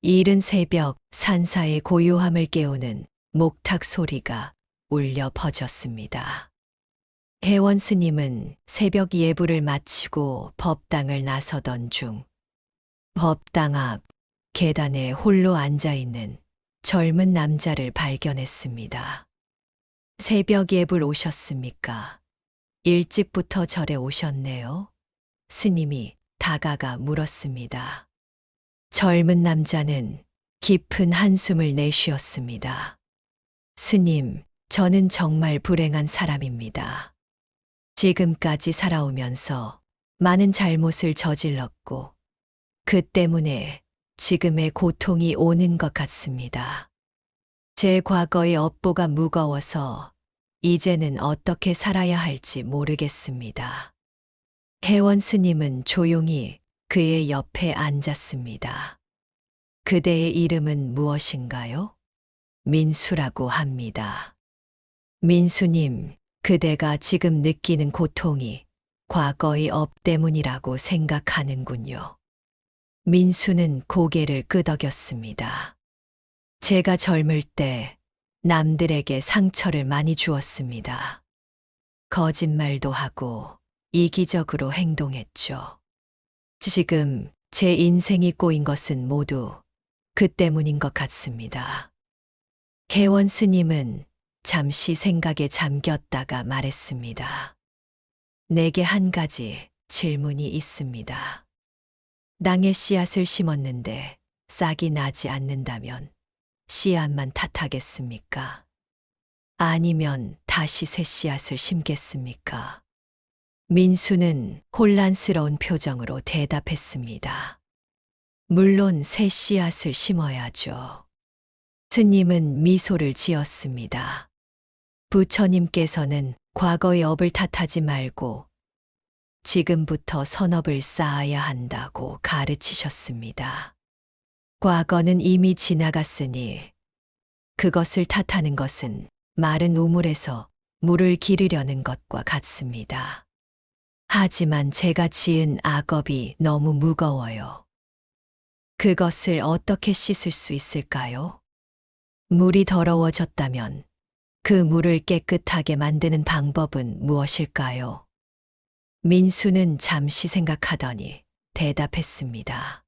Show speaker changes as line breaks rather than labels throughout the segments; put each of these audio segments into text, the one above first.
이른 새벽 산사의 고요함을 깨우는 목탁 소리가 울려 퍼졌습니다. 혜원 스님은 새벽 예불을 마치고 법당을 나서던 중 법당 앞 계단에 홀로 앉아있는 젊은 남자를 발견했습니다. 새벽 예불 오셨습니까? 일찍부터 절에 오셨네요. 스님이 다가가 물었습니다. 젊은 남자는 깊은 한숨을 내쉬었습니다. 스님, 저는 정말 불행한 사람입니다. 지금까지 살아오면서 많은 잘못을 저질렀고, 그 때문에 지금의 고통이 오는 것 같습니다. 제 과거의 업보가 무거워서 이제는 어떻게 살아야 할지 모르겠습니다. 혜원 스님은 조용히 그의 옆에 앉았습니다. 그대의 이름은 무엇인가요? 민수라고 합니다. 민수님, 그대가 지금 느끼는 고통이 과거의 업 때문이라고 생각하는군요. 민수는 고개를 끄덕였습니다. 제가 젊을 때 남들에게 상처를 많이 주었습니다. 거짓말도 하고 이기적으로 행동했죠. 지금 제 인생이 꼬인 것은 모두 그 때문인 것 같습니다. 혜원 스님은 잠시 생각에 잠겼다가 말했습니다. 내게 한 가지 질문이 있습니다. 땅에 씨앗을 심었는데 싹이 나지 않는다면 씨앗만 탓하겠습니까? 아니면 다시 새 씨앗을 심겠습니까? 민수는 혼란스러운 표정으로 대답했습니다. 물론 새 씨앗을 심어야죠. 스님은 미소를 지었습니다. 부처님께서는 과거의 업을 탓하지 말고 지금부터 선업을 쌓아야 한다고 가르치셨습니다. 과거는 이미 지나갔으니 그것을 탓하는 것은 마른 우물에서 물을 기르려는 것과 같습니다. 하지만 제가 지은 악업이 너무 무거워요. 그것을 어떻게 씻을 수 있을까요? 물이 더러워졌다면 그 물을 깨끗하게 만드는 방법은 무엇일까요? 민수는 잠시 생각하더니 대답했습니다.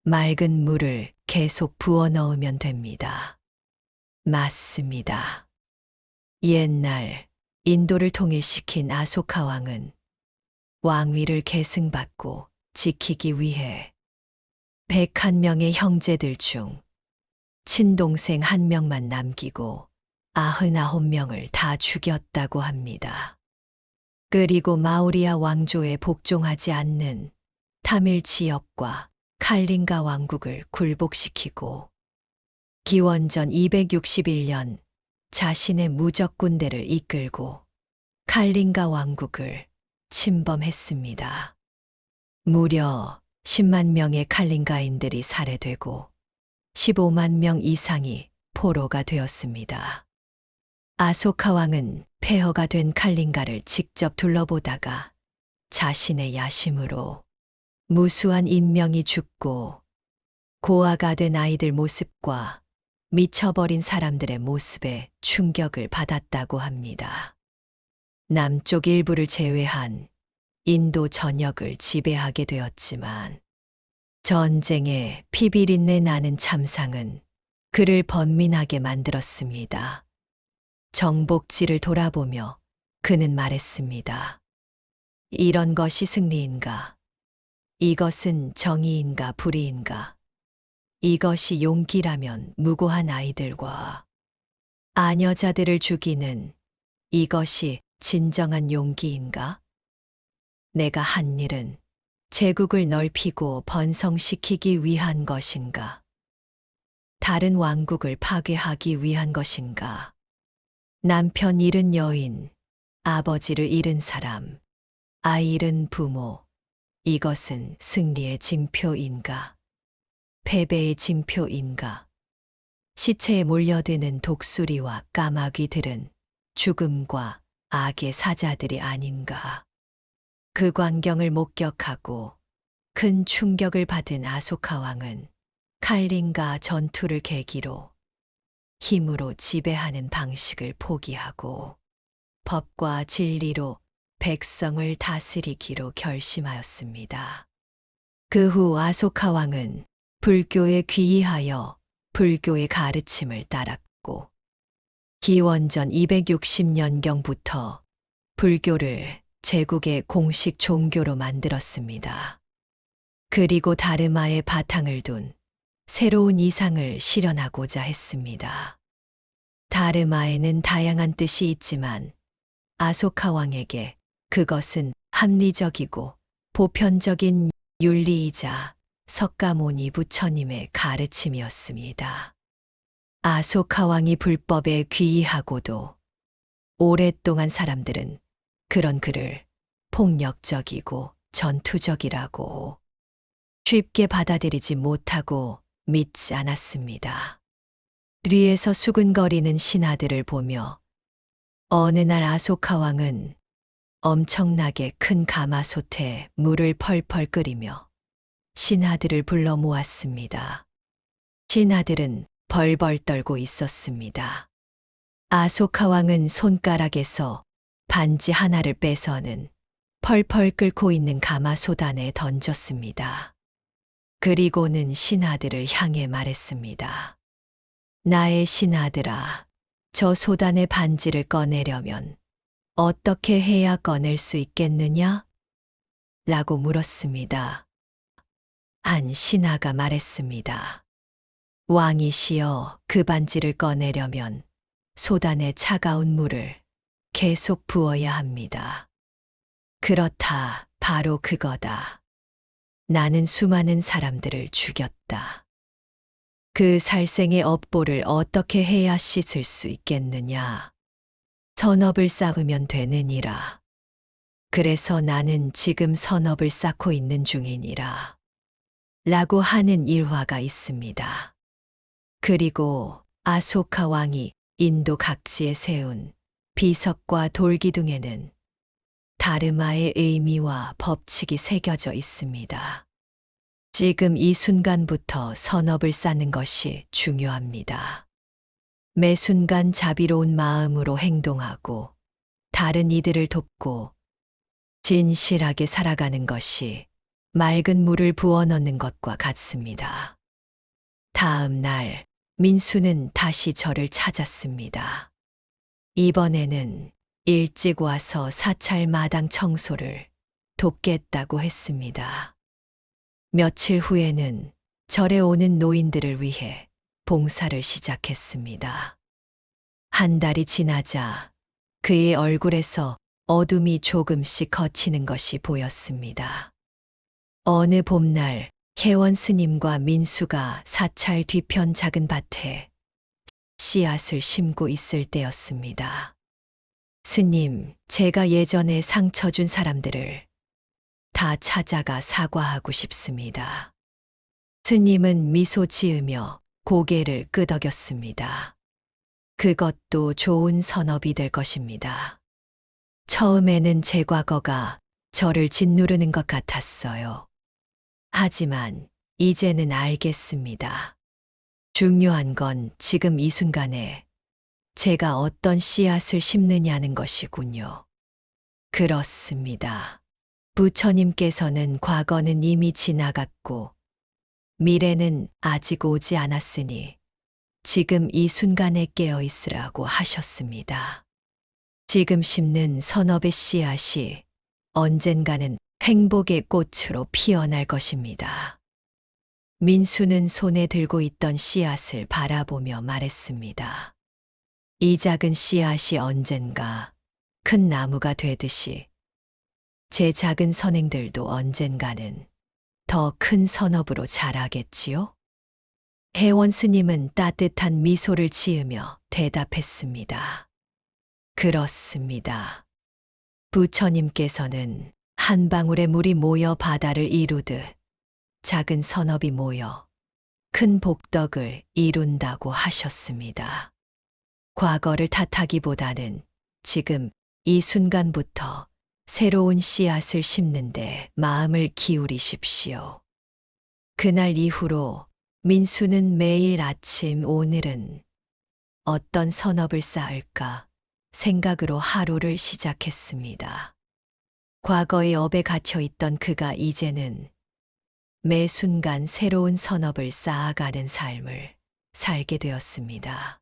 맑은 물을 계속 부어 넣으면 됩니다. 맞습니다. 옛날 인도를 통일시킨 아소카 왕은 왕위를 계승받고 지키기 위해 101명의 형제들 중 친동생 1명만 남기고 99명을 다 죽였다고 합니다. 그리고 마우리아 왕조에 복종하지 않는 타밀 지역과 칼링가 왕국을 굴복시키고 기원전 261년 자신의 무적 군대를 이끌고 칼링가 왕국을 침범했습니다. 무려 10만 명의 칼링가인들이 살해되고 15만 명 이상이 포로가 되었습니다. 아소카 왕은 폐허가 된 칼링가를 직접 둘러보다가 자신의 야심으로 무수한 인명이 죽고 고아가 된 아이들 모습과 미쳐버린 사람들의 모습에 충격을 받았다고 합니다. 남쪽 일부를 제외한 인도 전역을 지배하게 되었지만 전쟁의 피비린내 나는 참상은 그를 번민하게 만들었습니다. 정복지를 돌아보며 그는 말했습니다. 이런 것이 승리인가? 이것은 정의인가 불의인가? 이것이 용기라면 무고한 아이들과 아녀자들을 죽이는 이것이 진정한 용기인가? 내가 한 일은 제국을 넓히고 번성시키기 위한 것인가? 다른 왕국을 파괴하기 위한 것인가? 남편 잃은 여인, 아버지를 잃은 사람, 아이 잃은 부모, 이것은 승리의 징표인가? 패배의 징표인가? 시체에 몰려드는 독수리와 까마귀들은 죽음과 악의 사자들이 아닌가? 그 광경을 목격하고 큰 충격을 받은 아소카 왕은 칼림과 전투를 계기로 힘으로 지배하는 방식을 포기하고 법과 진리로 백성을 다스리기로 결심하였습니다. 그 후 아소카 왕은 불교에 귀의하여 불교의 가르침을 따랐고 기원전 260년경부터 불교를 제국의 공식 종교로 만들었습니다. 그리고 다르마의 바탕을 둔 새로운 이상을 실현하고자 했습니다. 다르마에는 다양한 뜻이 있지만 아소카 왕에게 그것은 합리적이고 보편적인 윤리이자 석가모니 부처님의 가르침이었습니다. 아소카 왕이 불법에 귀의하고도 오랫동안 사람들은 그런 그를 폭력적이고 전투적이라고 쉽게 받아들이지 못하고 믿지 않았습니다. 뒤에서 수근거리는 신하들을 보며 어느 날 아소카 왕은 엄청나게 큰 가마솥에 물을 펄펄 끓이며 신하들을 불러 모았습니다. 신하들은 벌벌 떨고 있었습니다. 아소카 왕은 손가락에서 반지 하나를 빼서는 펄펄 끓고 있는 가마솥 안에 던졌습니다. 그리고는 신하들을 향해 말했습니다. 나의 신하들아, 저 솥안의 반지를 꺼내려면 어떻게 해야 꺼낼 수 있겠느냐? 라고 물었습니다. 한 신하가 말했습니다. 왕이시여, 그 반지를 꺼내려면 솥안에 차가운 물을 계속 부어야 합니다. 그렇다, 바로 그거다. 나는 수많은 사람들을 죽였다. 그 살생의 업보를 어떻게 해야 씻을 수 있겠느냐? 선업을 쌓으면 되느니라. 그래서 나는 지금 선업을 쌓고 있는 중이니라. 라고 하는 일화가 있습니다. 그리고 아소카 왕이 인도 각지에 세운 비석과 돌기둥에는 다르마의 의미와 법칙이 새겨져 있습니다. 지금 이 순간부터 선업을 쌓는 것이 중요합니다. 매 순간 자비로운 마음으로 행동하고 다른 이들을 돕고 진실하게 살아가는 것이 맑은 물을 부어 넣는 것과 같습니다. 다음 날 민수는 다시 저를 찾았습니다. 이번에는 일찍 와서 사찰 마당 청소를 돕겠다고 했습니다. 며칠 후에는 절에 오는 노인들을 위해 봉사를 시작했습니다. 한 달이 지나자 그의 얼굴에서 어둠이 조금씩 걷히는 것이 보였습니다. 어느 봄날 혜원 스님과 민수가 사찰 뒤편 작은 밭에 씨앗을 심고 있을 때였습니다. 스님, 제가 예전에 상처 준 사람들을 다 찾아가 사과하고 싶습니다. 스님은 미소 지으며 고개를 끄덕였습니다. 그것도 좋은 선업이 될 것입니다. 처음에는 제 과거가 저를 짓누르는 것 같았어요. 하지만 이제는 알겠습니다. 중요한 건 지금 이 순간에 제가 어떤 씨앗을 심느냐는 것이군요. 그렇습니다. 부처님께서는 과거는 이미 지나갔고 미래는 아직 오지 않았으니 지금 이 순간에 깨어 있으라고 하셨습니다. 지금 심는 선업의 씨앗이 언젠가는 행복의 꽃으로 피어날 것입니다. 민수는 손에 들고 있던 씨앗을 바라보며 말했습니다. 이 작은 씨앗이 언젠가 큰 나무가 되듯이 제 작은 선행들도 언젠가는 더 큰 선업으로 자라겠지요? 혜원 스님은 따뜻한 미소를 지으며 대답했습니다. 그렇습니다. 부처님께서는 한 방울의 물이 모여 바다를 이루듯 작은 선업이 모여 큰 복덕을 이룬다고 하셨습니다. 과거를 탓하기보다는 지금 이 순간부터 새로운 씨앗을 심는데 마음을 기울이십시오. 그날 이후로 민수는 매일 아침 오늘은 어떤 선업을 쌓을까 생각으로 하루를 시작했습니다. 과거의 업에 갇혀 있던 그가 이제는 매 순간 새로운 선업을 쌓아가는 삶을 살게 되었습니다.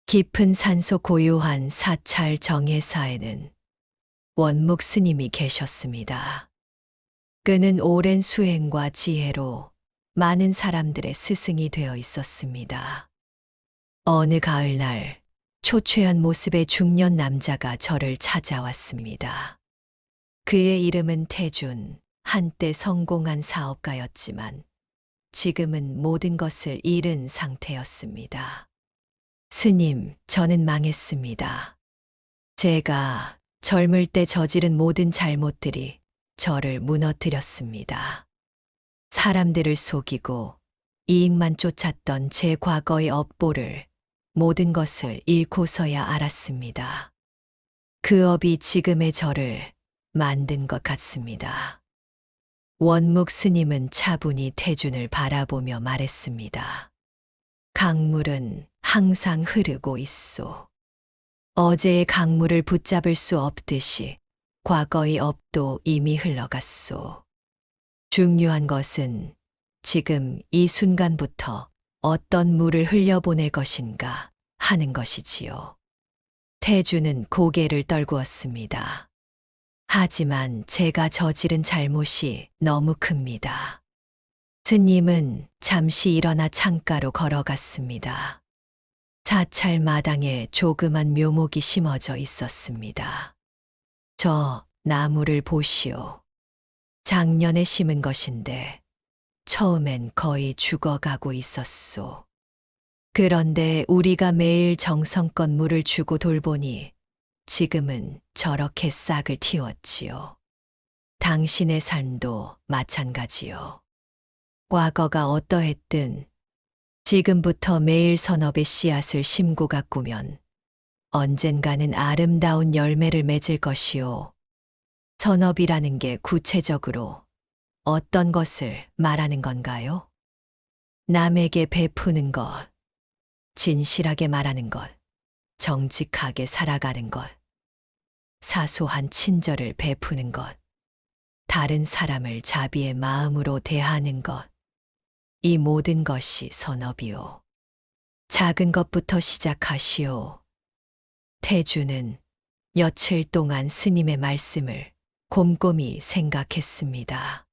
깊은 산속 고요한 사찰 정예사에는 원묵 스님이 계셨습니다. 그는 오랜 수행과 지혜로 많은 사람들의 스승이 되어 있었습니다. 어느 가을날 초췌한 모습의 중년 남자가 저를 찾아왔습니다. 그의 이름은 태준, 한때 성공한 사업가였지만 지금은 모든 것을 잃은 상태였습니다. 스님, 저는 망했습니다. 제가 젊을 때 저지른 모든 잘못들이 저를 무너뜨렸습니다. 사람들을 속이고 이익만 쫓았던 제 과거의 업보를 모든 것을 잃고서야 알았습니다. 그 업이 지금의 저를 만든 것 같습니다. 원묵 스님은 차분히 태준을 바라보며 말했습니다. 강물은 항상 흐르고 있소. 어제의 강물을 붙잡을 수 없듯이 과거의 업도 이미 흘러갔소. 중요한 것은 지금 이 순간부터 어떤 물을 흘려보낼 것인가 하는 것이지요. 태주는 고개를 떨구었습니다. 하지만 제가 저지른 잘못이 너무 큽니다. 스님은 잠시 일어나 창가로 걸어갔습니다. 사찰 마당에 조그만 묘목이 심어져 있었습니다. 저 나무를 보시오. 작년에 심은 것인데 처음엔 거의 죽어가고 있었소. 그런데 우리가 매일 정성껏 물을 주고 돌보니 지금은 저렇게 싹을 틔웠지요. 당신의 삶도 마찬가지요. 과거가 어떠했든 지금부터 매일 선업의 씨앗을 심고 가꾸면 언젠가는 아름다운 열매를 맺을 것이요. 선업이라는 게 구체적으로 어떤 것을 말하는 건가요? 남에게 베푸는 것, 진실하게 말하는 것, 정직하게 살아가는 것, 사소한 친절을 베푸는 것, 다른 사람을 자비의 마음으로 대하는 것, 이 모든 것이 선업이요. 작은 것부터 시작하시오. 태주는 며칠 동안 스님의 말씀을 곰곰이 생각했습니다.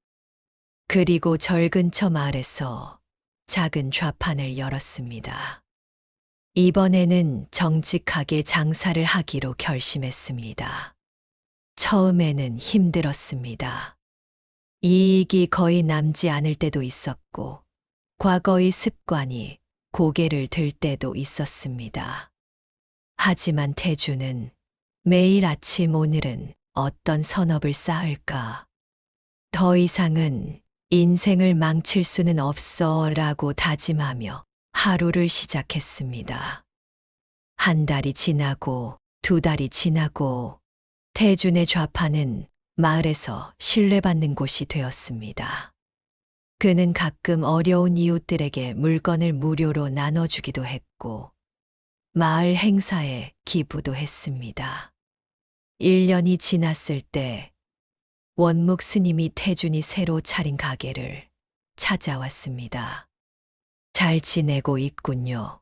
그리고 절 근처 마을에서 작은 좌판을 열었습니다. 이번에는 정직하게 장사를 하기로 결심했습니다. 처음에는 힘들었습니다. 이익이 거의 남지 않을 때도 있었고, 과거의 습관이 고개를 들 때도 있었습니다. 하지만 태주는 매일 아침 오늘은 어떤 선업을 쌓을까? 더 이상은 인생을 망칠 수는 없어 라고 다짐하며 하루를 시작했습니다. 한 달이 지나고 두 달이 지나고 태준의 좌판은 마을에서 신뢰받는 곳이 되었습니다. 그는 가끔 어려운 이웃들에게 물건을 무료로 나눠주기도 했고, 마을 행사에 기부도 했습니다. 1년이 지났을 때 원묵 스님이 태준이 새로 차린 가게를 찾아왔습니다. 잘 지내고 있군요.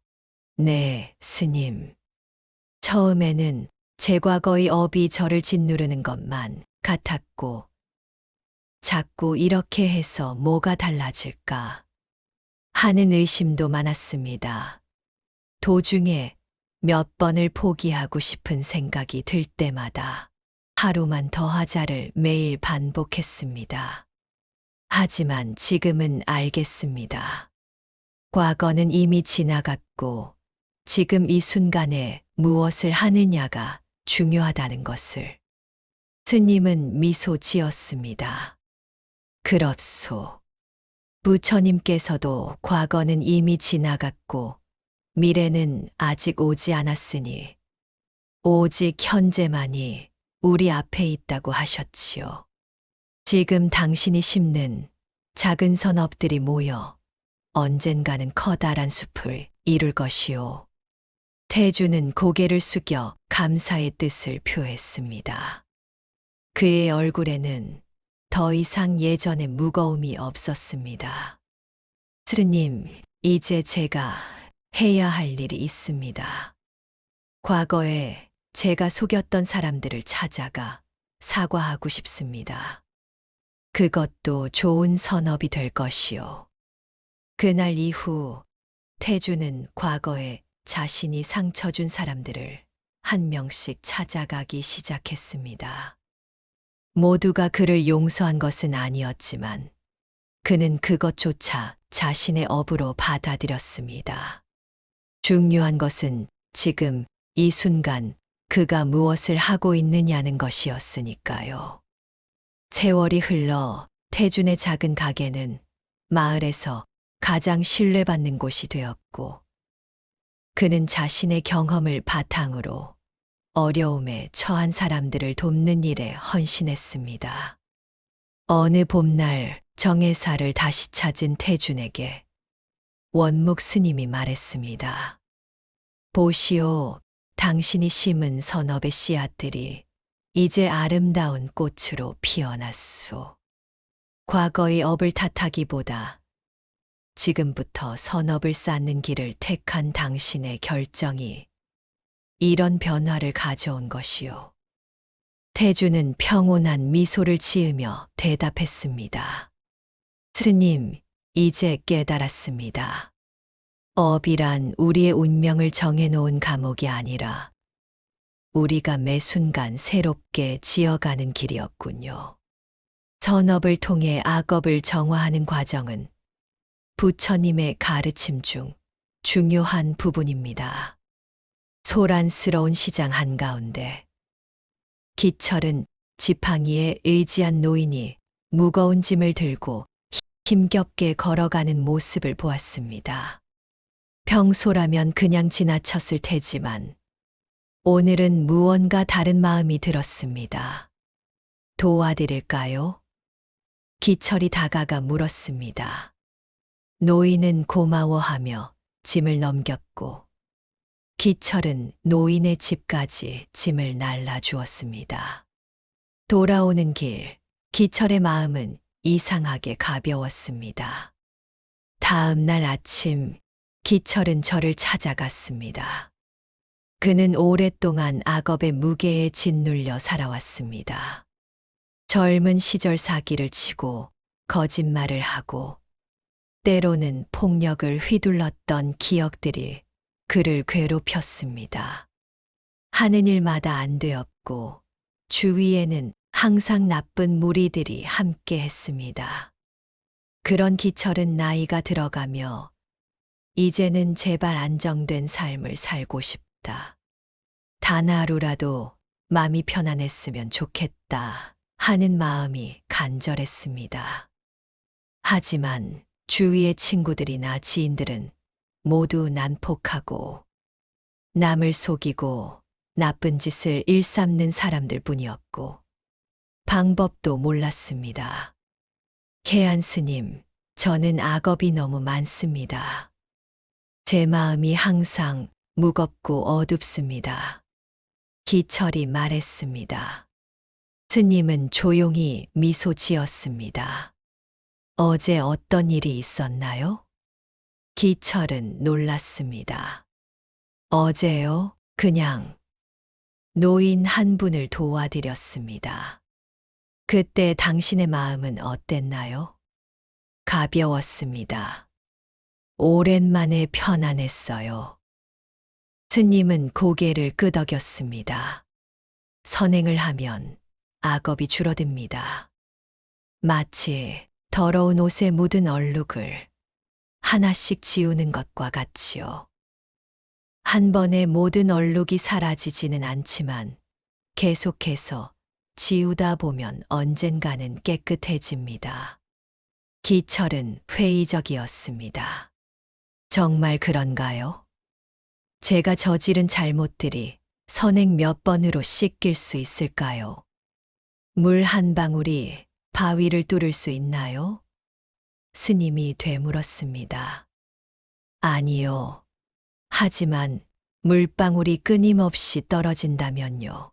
네, 스님. 처음에는 제 과거의 업이 저를 짓누르는 것만 같았고, 자꾸 이렇게 해서 뭐가 달라질까 하는 의심도 많았습니다. 도중에 몇 번을 포기하고 싶은 생각이 들 때마다 하루만 더 하자를 매일 반복했습니다. 하지만 지금은 알겠습니다. 과거는 이미 지나갔고 지금 이 순간에 무엇을 하느냐가 중요하다는 것을. 스님은 미소 지었습니다. 그렇소. 부처님께서도 과거는 이미 지나갔고 미래는 아직 오지 않았으니 오직 현재만이 우리 앞에 있다고 하셨지요. 지금 당신이 심는 작은 선업들이 모여 언젠가는 커다란 숲을 이룰 것이오. 태주는 고개를 숙여 감사의 뜻을 표했습니다. 그의 얼굴에는 더 이상 예전의 무거움이 없었습니다. 스님, 이제 제가 해야 할 일이 있습니다. 과거에 제가 속였던 사람들을 찾아가 사과하고 싶습니다. 그것도 좋은 선업이 될 것이요. 그날 이후 태주는 과거에 자신이 상처 준 사람들을 한 명씩 찾아가기 시작했습니다. 모두가 그를 용서한 것은 아니었지만 그는 그것조차 자신의 업으로 받아들였습니다. 중요한 것은 지금 이 순간 그가 무엇을 하고 있느냐는 것이었으니까요. 세월이 흘러 태준의 작은 가게는 마을에서 가장 신뢰받는 곳이 되었고, 그는 자신의 경험을 바탕으로 어려움에 처한 사람들을 돕는 일에 헌신했습니다. 어느 봄날 정혜사를 다시 찾은 태준에게 원묵 스님이 말했습니다. 보시오, 당신이 심은 선업의 씨앗들이 이제 아름다운 꽃으로 피어났소. 과거의 업을 탓하기보다 지금부터 선업을 쌓는 길을 택한 당신의 결정이 이런 변화를 가져온 것이요. 태주는 평온한 미소를 지으며 대답했습니다. 스님, 이제 깨달았습니다. 업이란 우리의 운명을 정해놓은 감옥이 아니라 우리가 매 순간 새롭게 지어가는 길이었군요. 선업을 통해 악업을 정화하는 과정은 부처님의 가르침 중 중요한 부분입니다. 소란스러운 시장 한가운데 기철은 지팡이에 의지한 노인이 무거운 짐을 들고 힘겹게 걸어가는 모습을 보았습니다. 평소라면 그냥 지나쳤을 테지만 오늘은 무언가 다른 마음이 들었습니다. 도와드릴까요? 기철이 다가가 물었습니다. 노인은 고마워하며 짐을 넘겼고 기철은 노인의 집까지 짐을 날라주었습니다. 돌아오는 길, 기철의 마음은 이상하게 가벼웠습니다. 다음 날 아침, 기철은 저를 찾아갔습니다. 그는 오랫동안 악업의 무게에 짓눌려 살아왔습니다. 젊은 시절 사기를 치고 거짓말을 하고 때로는 폭력을 휘둘렀던 기억들이 그를 괴롭혔습니다. 하는 일마다 안 되었고 주위에는 항상 나쁜 무리들이 함께 했습니다. 그런 기철은 나이가 들어가며 이제는 제발 안정된 삶을 살고 싶다. 단 하루라도 마음이 편안했으면 좋겠다 하는 마음이 간절했습니다. 하지만 주위의 친구들이나 지인들은 모두 난폭하고 남을 속이고 나쁜 짓을 일삼는 사람들 뿐이었고 방법도 몰랐습니다. 해안 스님, 저는 악업이 너무 많습니다. 제 마음이 항상 무겁고 어둡습니다. 기철이 말했습니다. 스님은 조용히 미소 지었습니다. 어제 어떤 일이 있었나요? 기철은 놀랐습니다. 어제요? 그냥 노인 한 분을 도와드렸습니다. 그때 당신의 마음은 어땠나요? 가벼웠습니다. 오랜만에 편안했어요. 스님은 고개를 끄덕였습니다. 선행을 하면 악업이 줄어듭니다. 마치 더러운 옷에 묻은 얼룩을 하나씩 지우는 것과 같이요. 한 번에 모든 얼룩이 사라지지는 않지만 계속해서 지우다 보면 언젠가는 깨끗해집니다. 기철은 회의적이었습니다. 정말 그런가요? 제가 저지른 잘못들이 선행 몇 번으로 씻길 수 있을까요? 물 한 방울이 바위를 뚫을 수 있나요? 스님이 되물었습니다. 아니요. 하지만 물방울이 끊임없이 떨어진다면요.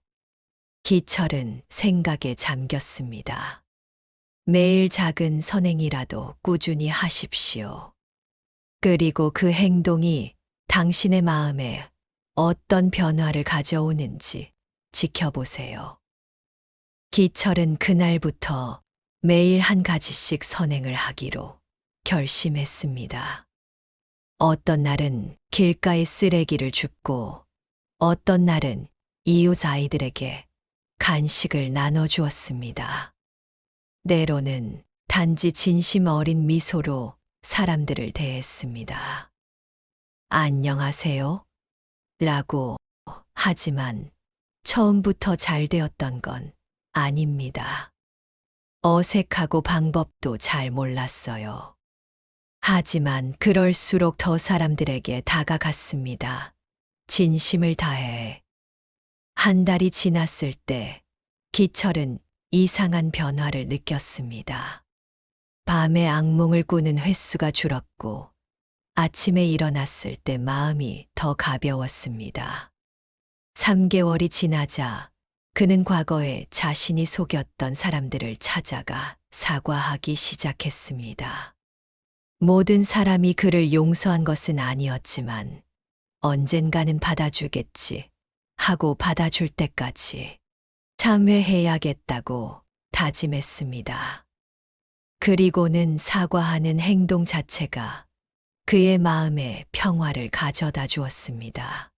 기철은 생각에 잠겼습니다. 매일 작은 선행이라도 꾸준히 하십시오. 그리고 그 행동이 당신의 마음에 어떤 변화를 가져오는지 지켜보세요. 기철은 그날부터 매일 한 가지씩 선행을 하기로 결심했습니다. 어떤 날은 길가에 쓰레기를 줍고 어떤 날은 이웃 아이들에게 간식을 나눠주었습니다. 때로는 단지 진심 어린 미소로 사람들을 대했습니다. 안녕하세요. 라고. 하지만 처음부터 잘 되었던 건 아닙니다. 어색하고 방법도 잘 몰랐어요. 하지만 그럴수록 더 사람들에게 다가갔습니다. 진심을 다해. 한 달이 지났을 때 기철은 이상한 변화를 느꼈습니다. 밤에 악몽을 꾸는 횟수가 줄었고 아침에 일어났을 때 마음이 더 가벼웠습니다. 3개월이 지나자 그는 과거에 자신이 속였던 사람들을 찾아가 사과하기 시작했습니다. 모든 사람이 그를 용서한 것은 아니었지만 언젠가는 받아주겠지 하고 받아줄 때까지 참회해야겠다고 다짐했습니다. 그리고는 사과하는 행동 자체가 그의 마음에 평화를 가져다 주었습니다.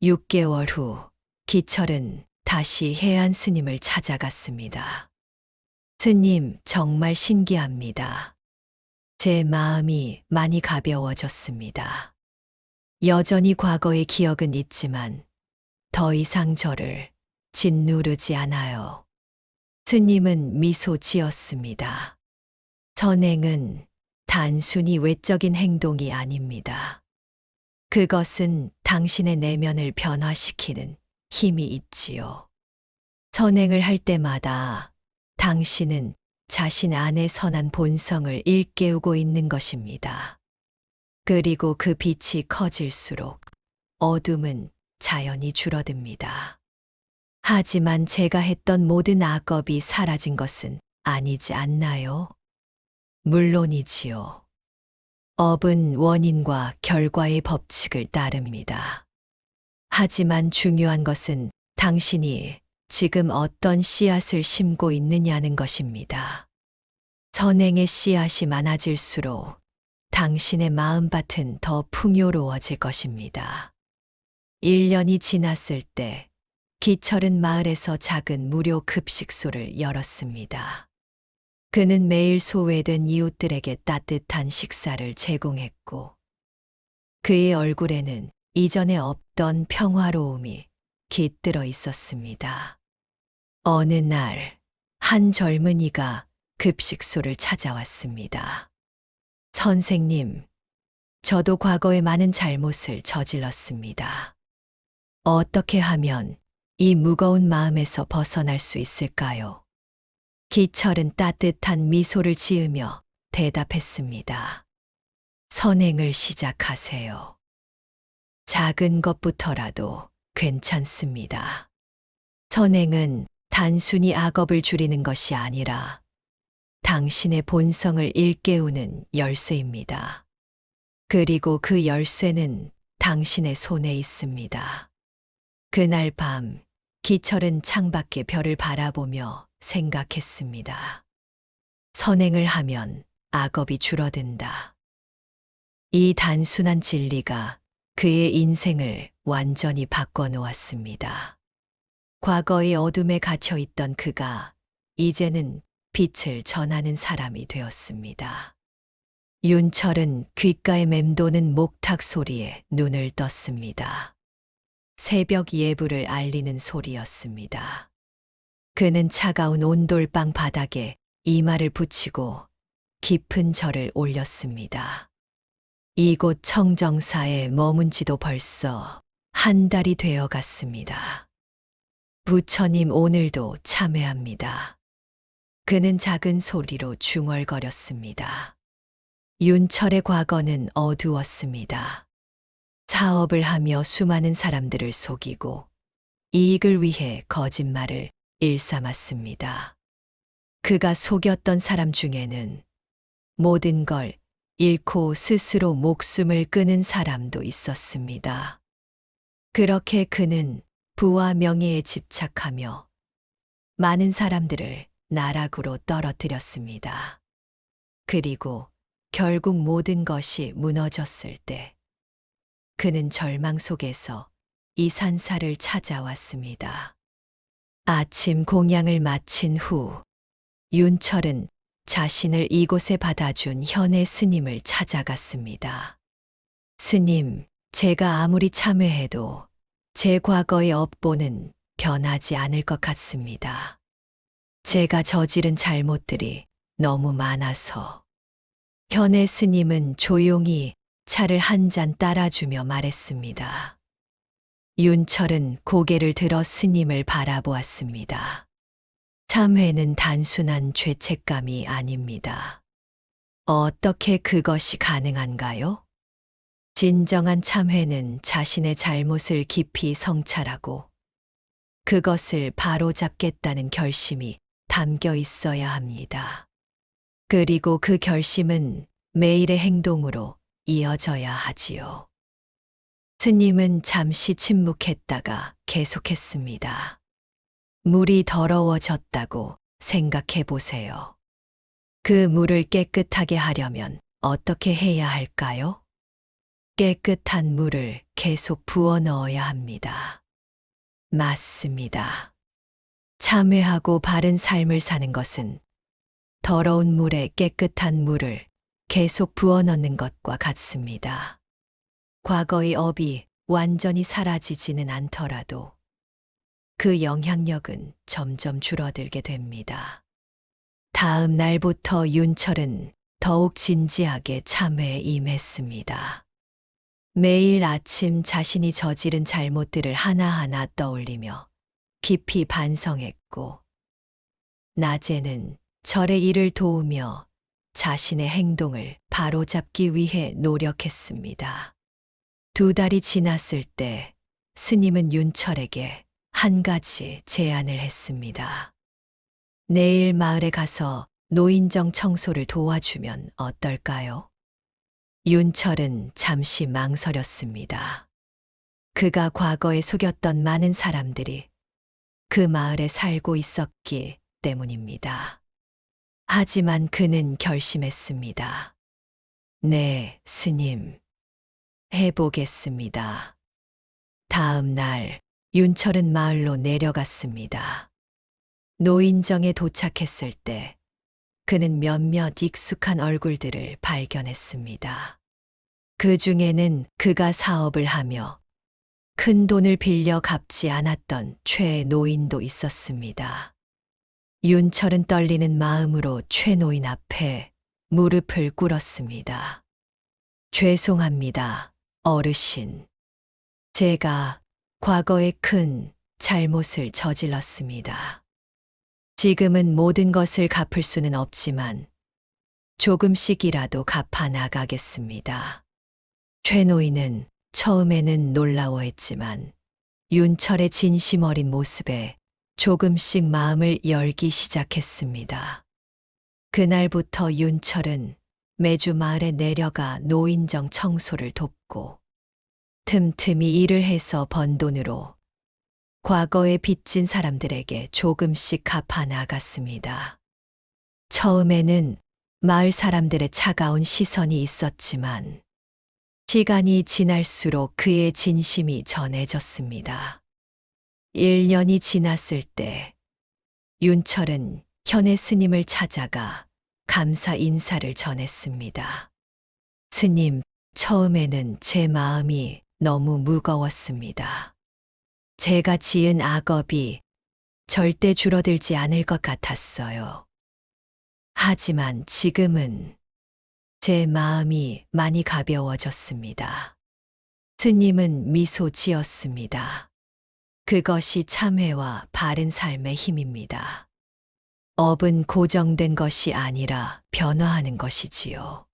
6개월 후 기철은 다시 해안 스님을 찾아갔습니다. 스님, 정말 신기합니다. 제 마음이 많이 가벼워졌습니다. 여전히 과거의 기억은 있지만 더 이상 저를 짓누르지 않아요. 스님은 미소 지었습니다. 선행은 단순히 외적인 행동이 아닙니다. 그것은 당신의 내면을 변화시키는 힘이 있지요. 선행을 할 때마다 당신은 자신 안의 선한 본성을 일깨우고 있는 것입니다. 그리고 그 빛이 커질수록 어둠은 자연히 줄어듭니다. 하지만 제가 했던 모든 악업이 사라진 것은 아니지 않나요? 물론이지요. 업은 원인과 결과의 법칙을 따릅니다. 하지만 중요한 것은 당신이 지금 어떤 씨앗을 심고 있느냐는 것입니다. 선행의 씨앗이 많아질수록 당신의 마음밭은 더 풍요로워질 것입니다. 1년이 지났을 때 기철은 마을에서 작은 무료 급식소를 열었습니다. 그는 매일 소외된 이웃들에게 따뜻한 식사를 제공했고 그의 얼굴에는 이전에 없던 평화로움이 깃들어 있었습니다. 어느 날 한 젊은이가 급식소를 찾아왔습니다. 선생님, 저도 과거에 많은 잘못을 저질렀습니다. 어떻게 하면 이 무거운 마음에서 벗어날 수 있을까요? 기철은 따뜻한 미소를 지으며 대답했습니다. 선행을 시작하세요. 작은 것부터라도 괜찮습니다. 선행은 단순히 악업을 줄이는 것이 아니라 당신의 본성을 일깨우는 열쇠입니다. 그리고 그 열쇠는 당신의 손에 있습니다. 그날 밤, 기철은 창밖의 별을 바라보며 생각했습니다. 선행을 하면 악업이 줄어든다. 이 단순한 진리가 그의 인생을 완전히 바꿔놓았습니다. 과거의 어둠에 갇혀 있던 그가 이제는 빛을 전하는 사람이 되었습니다. 윤철은 귓가에 맴도는 목탁 소리에 눈을 떴습니다. 새벽 예불을 알리는 소리였습니다. 그는 차가운 온돌방 바닥에 이마를 붙이고 깊은 절을 올렸습니다. 이곳 청정사에 머문 지도 벌써 한 달이 되어 갔습니다. 부처님, 오늘도 참회합니다. 그는 작은 소리로 중얼거렸습니다. 윤철의 과거는 어두웠습니다. 사업을 하며 수많은 사람들을 속이고 이익을 위해 거짓말을 일삼았습니다. 그가 속였던 사람 중에는 모든 걸 잃고 스스로 목숨을 끊은 사람도 있었습니다. 그렇게 그는 부와 명예에 집착하며 많은 사람들을 나락으로 떨어뜨렸습니다. 그리고 결국 모든 것이 무너졌을 때 그는 절망 속에서 이 산사를 찾아왔습니다. 아침 공양을 마친 후 윤철은 자신을 이곳에 받아준 현의 스님을 찾아갔습니다. 스님, 제가 아무리 참회해도 제 과거의 업보는 변하지 않을 것 같습니다. 제가 저지른 잘못들이 너무 많아서. 현의 스님은 조용히 차를 한 잔 따라주며 말했습니다. 윤철은 고개를 들어 스님을 바라보았습니다. 참회는 단순한 죄책감이 아닙니다. 어떻게 그것이 가능한가요? 진정한 참회는 자신의 잘못을 깊이 성찰하고 그것을 바로잡겠다는 결심이 담겨 있어야 합니다. 그리고 그 결심은 매일의 행동으로 이어져야 하지요. 스님은 잠시 침묵했다가 계속했습니다. 물이 더러워졌다고 생각해 보세요. 그 물을 깨끗하게 하려면 어떻게 해야 할까요? 깨끗한 물을 계속 부어 넣어야 합니다. 맞습니다. 참회하고 바른 삶을 사는 것은 더러운 물에 깨끗한 물을 계속 부어 넣는 것과 같습니다. 과거의 업이 완전히 사라지지는 않더라도 그 영향력은 점점 줄어들게 됩니다. 다음 날부터 윤철은 더욱 진지하게 참회에 임했습니다. 매일 아침 자신이 저지른 잘못들을 하나하나 떠올리며 깊이 반성했고, 낮에는 절의 일을 도우며 자신의 행동을 바로잡기 위해 노력했습니다. 2달이 지났을 때 스님은 윤철에게 한 가지 제안을 했습니다. 내일 마을에 가서 노인정 청소를 도와주면 어떨까요? 윤철은 잠시 망설였습니다. 그가 과거에 속였던 많은 사람들이 그 마을에 살고 있었기 때문입니다. 하지만 그는 결심했습니다. 네, 스님. 해보겠습니다. 다음 날 윤철은 마을로 내려갔습니다. 노인정에 도착했을 때 그는 몇몇 익숙한 얼굴들을 발견했습니다. 그 중에는 그가 사업을 하며 큰 돈을 빌려 갚지 않았던 최 노인도 있었습니다. 윤철은 떨리는 마음으로 최 노인 앞에 무릎을 꿇었습니다. 죄송합니다, 어르신. 제가 과거에 큰 잘못을 저질렀습니다. 지금은 모든 것을 갚을 수는 없지만 조금씩이라도 갚아 나가겠습니다. 최 노인은 처음에는 놀라워했지만 윤철의 진심 어린 모습에 조금씩 마음을 열기 시작했습니다. 그날부터 윤철은 매주 마을에 내려가 노인정 청소를 돕고 틈틈이 일을 해서 번 돈으로 과거에 빚진 사람들에게 조금씩 갚아 나갔습니다. 처음에는 마을 사람들의 차가운 시선이 있었지만 시간이 지날수록 그의 진심이 전해졌습니다. 1년이 지났을 때 윤철은 현의 스님을 찾아가 감사 인사를 전했습니다. 스님, 처음에는 제 마음이 너무 무거웠습니다. 제가 지은 악업이 절대 줄어들지 않을 것 같았어요. 하지만 지금은 제 마음이 많이 가벼워졌습니다. 스님은 미소 지었습니다. 그것이 참회와 바른 삶의 힘입니다. 업은 고정된 것이 아니라 변화하는 것이지요.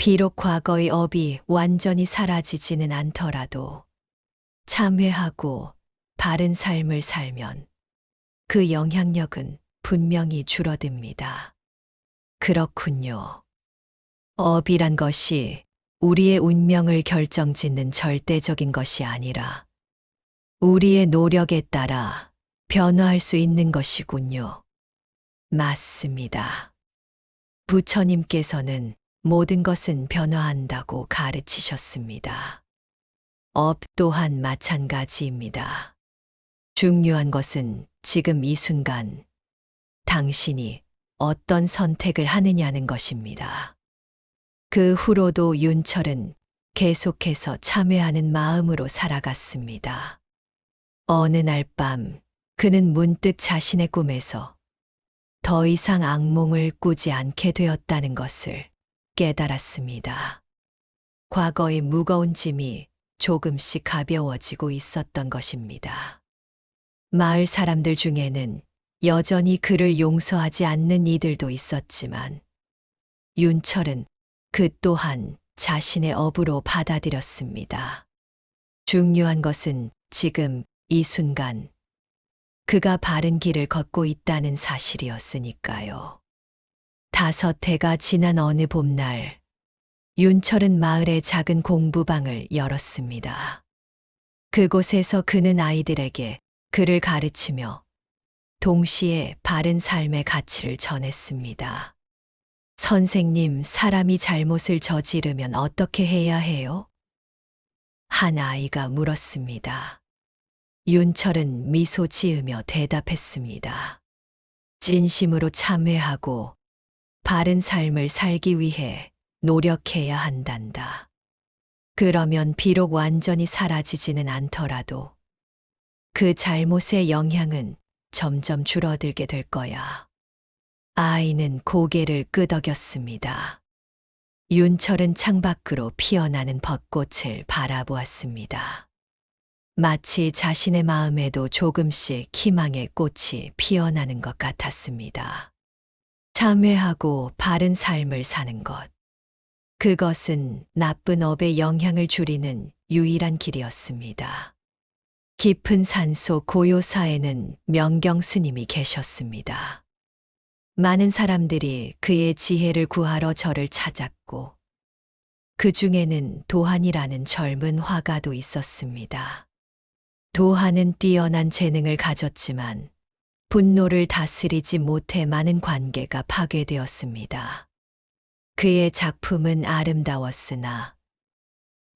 비록 과거의 업이 완전히 사라지지는 않더라도 참회하고 바른 삶을 살면 그 영향력은 분명히 줄어듭니다. 그렇군요. 업이란 것이 우리의 운명을 결정짓는 절대적인 것이 아니라 우리의 노력에 따라 변화할 수 있는 것이군요. 맞습니다. 부처님께서는 모든 것은 변화한다고 가르치셨습니다. 업 또한 마찬가지입니다. 중요한 것은 지금 이 순간 당신이 어떤 선택을 하느냐는 것입니다. 그 후로도 윤철은 계속해서 참회하는 마음으로 살아갔습니다. 어느 날 밤 그는 문득 자신의 꿈에서 더 이상 악몽을 꾸지 않게 되었다는 것을 깨달았습니다. 과거의 무거운 짐이 조금씩 가벼워지고 있었던 것입니다. 마을 사람들 중에는 여전히 그를 용서하지 않는 이들도 있었지만 윤철은 그 또한 자신의 업으로 받아들였습니다. 중요한 것은 지금 이 순간 그가 바른 길을 걷고 있다는 사실이었으니까요. 5해가 지난 어느 봄날, 윤철은 마을의 작은 공부방을 열었습니다. 그곳에서 그는 아이들에게 글을 가르치며 동시에 바른 삶의 가치를 전했습니다. 선생님, 사람이 잘못을 저지르면 어떻게 해야 해요? 한 아이가 물었습니다. 윤철은 미소 지으며 대답했습니다. 진심으로 참회하고 바른 삶을 살기 위해 노력해야 한단다. 그러면 비록 완전히 사라지지는 않더라도 그 잘못의 영향은 점점 줄어들게 될 거야. 아이는 고개를 끄덕였습니다. 윤철은 창밖으로 피어나는 벚꽃을 바라보았습니다. 마치 자신의 마음에도 조금씩 희망의 꽃이 피어나는 것 같았습니다. 참회하고 바른 삶을 사는 것. 그것은 나쁜 업의 영향을 줄이는 유일한 길이었습니다. 깊은 산속 고요사에는 명경 스님이 계셨습니다. 많은 사람들이 그의 지혜를 구하러 저를 찾았고, 그 중에는 도한이라는 젊은 화가도 있었습니다. 도한은 뛰어난 재능을 가졌지만 분노를 다스리지 못해 많은 관계가 파괴되었습니다. 그의 작품은 아름다웠으나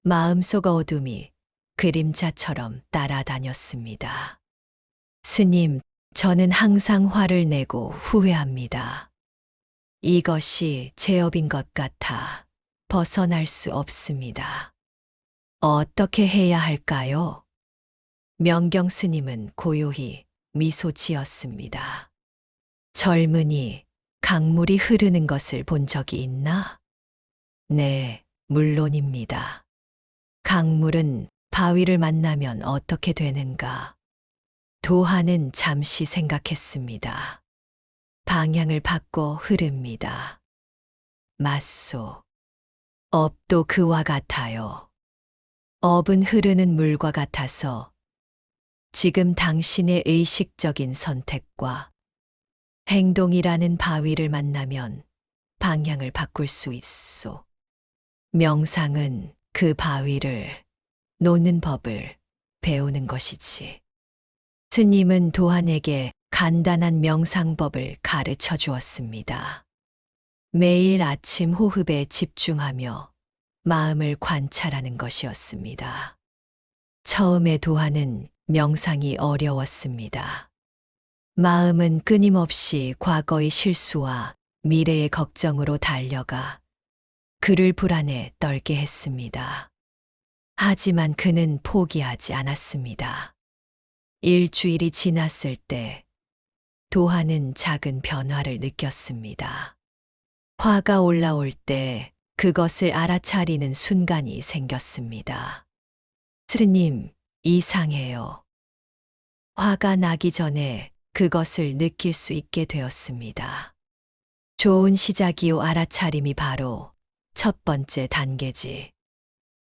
마음속 어둠이 그림자처럼 따라다녔습니다. 스님, 저는 항상 화를 내고 후회합니다. 이것이 제 업인 것 같아 벗어날 수 없습니다. 어떻게 해야 할까요? 명경 스님은 고요히 미소 지었습니다. 젊은이, 강물이 흐르는 것을 본 적이 있나? 네, 물론입니다. 강물은 바위를 만나면 어떻게 되는가? 도한은 잠시 생각했습니다. 방향을 바꿔 흐릅니다. 맞소. 업도 그와 같아요. 업은 흐르는 물과 같아서 지금 당신의 의식적인 선택과 행동이라는 바위를 만나면 방향을 바꿀 수 있소. 명상은 그 바위를 놓는 법을 배우는 것이지. 스님은 도한에게 간단한 명상법을 가르쳐 주었습니다. 매일 아침 호흡에 집중하며 마음을 관찰하는 것이었습니다. 처음에 도한은 명상이 어려웠습니다. 마음은 끊임없이 과거의 실수와 미래의 걱정으로 달려가 그를 불안에 떨게 했습니다. 하지만 그는 포기하지 않았습니다. 일주일이 지났을 때 도한은 작은 변화를 느꼈습니다. 화가 올라올 때 그것을 알아차리는 순간이 생겼습니다. 스님, 이상해요. 화가 나기 전에 그것을 느낄 수 있게 되었습니다. 좋은 시작이요, 알아차림이 바로 첫 번째 단계지.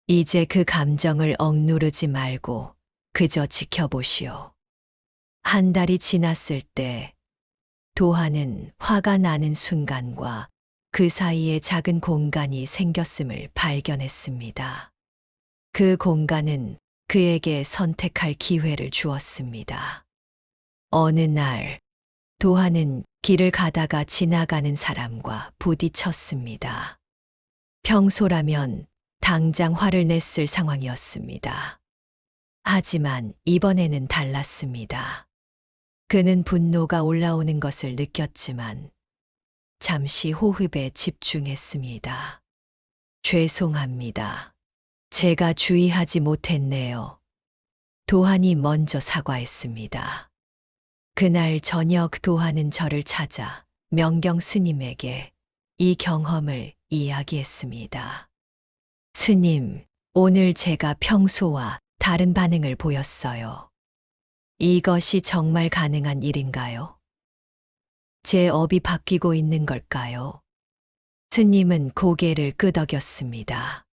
이제 그 감정을 억누르지 말고 그저 지켜보시오. 한 달이 지났을 때 도하는 화가 나는 순간과 그 사이에 작은 공간이 생겼음을 발견했습니다. 그 공간은 그에게 선택할 기회를 주었습니다. 어느 날 도하는 길을 가다가 지나가는 사람과 부딪혔습니다. 평소라면 당장 화를 냈을 상황이었습니다. 하지만 이번에는 달랐습니다. 그는 분노가 올라오는 것을 느꼈지만 잠시 호흡에 집중했습니다. 죄송합니다. 제가 주의하지 못했네요. 도한이 먼저 사과했습니다. 그날 저녁 도한은 저를 찾아 명경 스님에게 이 경험을 이야기했습니다. 스님, 오늘 제가 평소와 다른 반응을 보였어요. 이것이 정말 가능한 일인가요? 제 업이 바뀌고 있는 걸까요? 스님은 고개를 끄덕였습니다.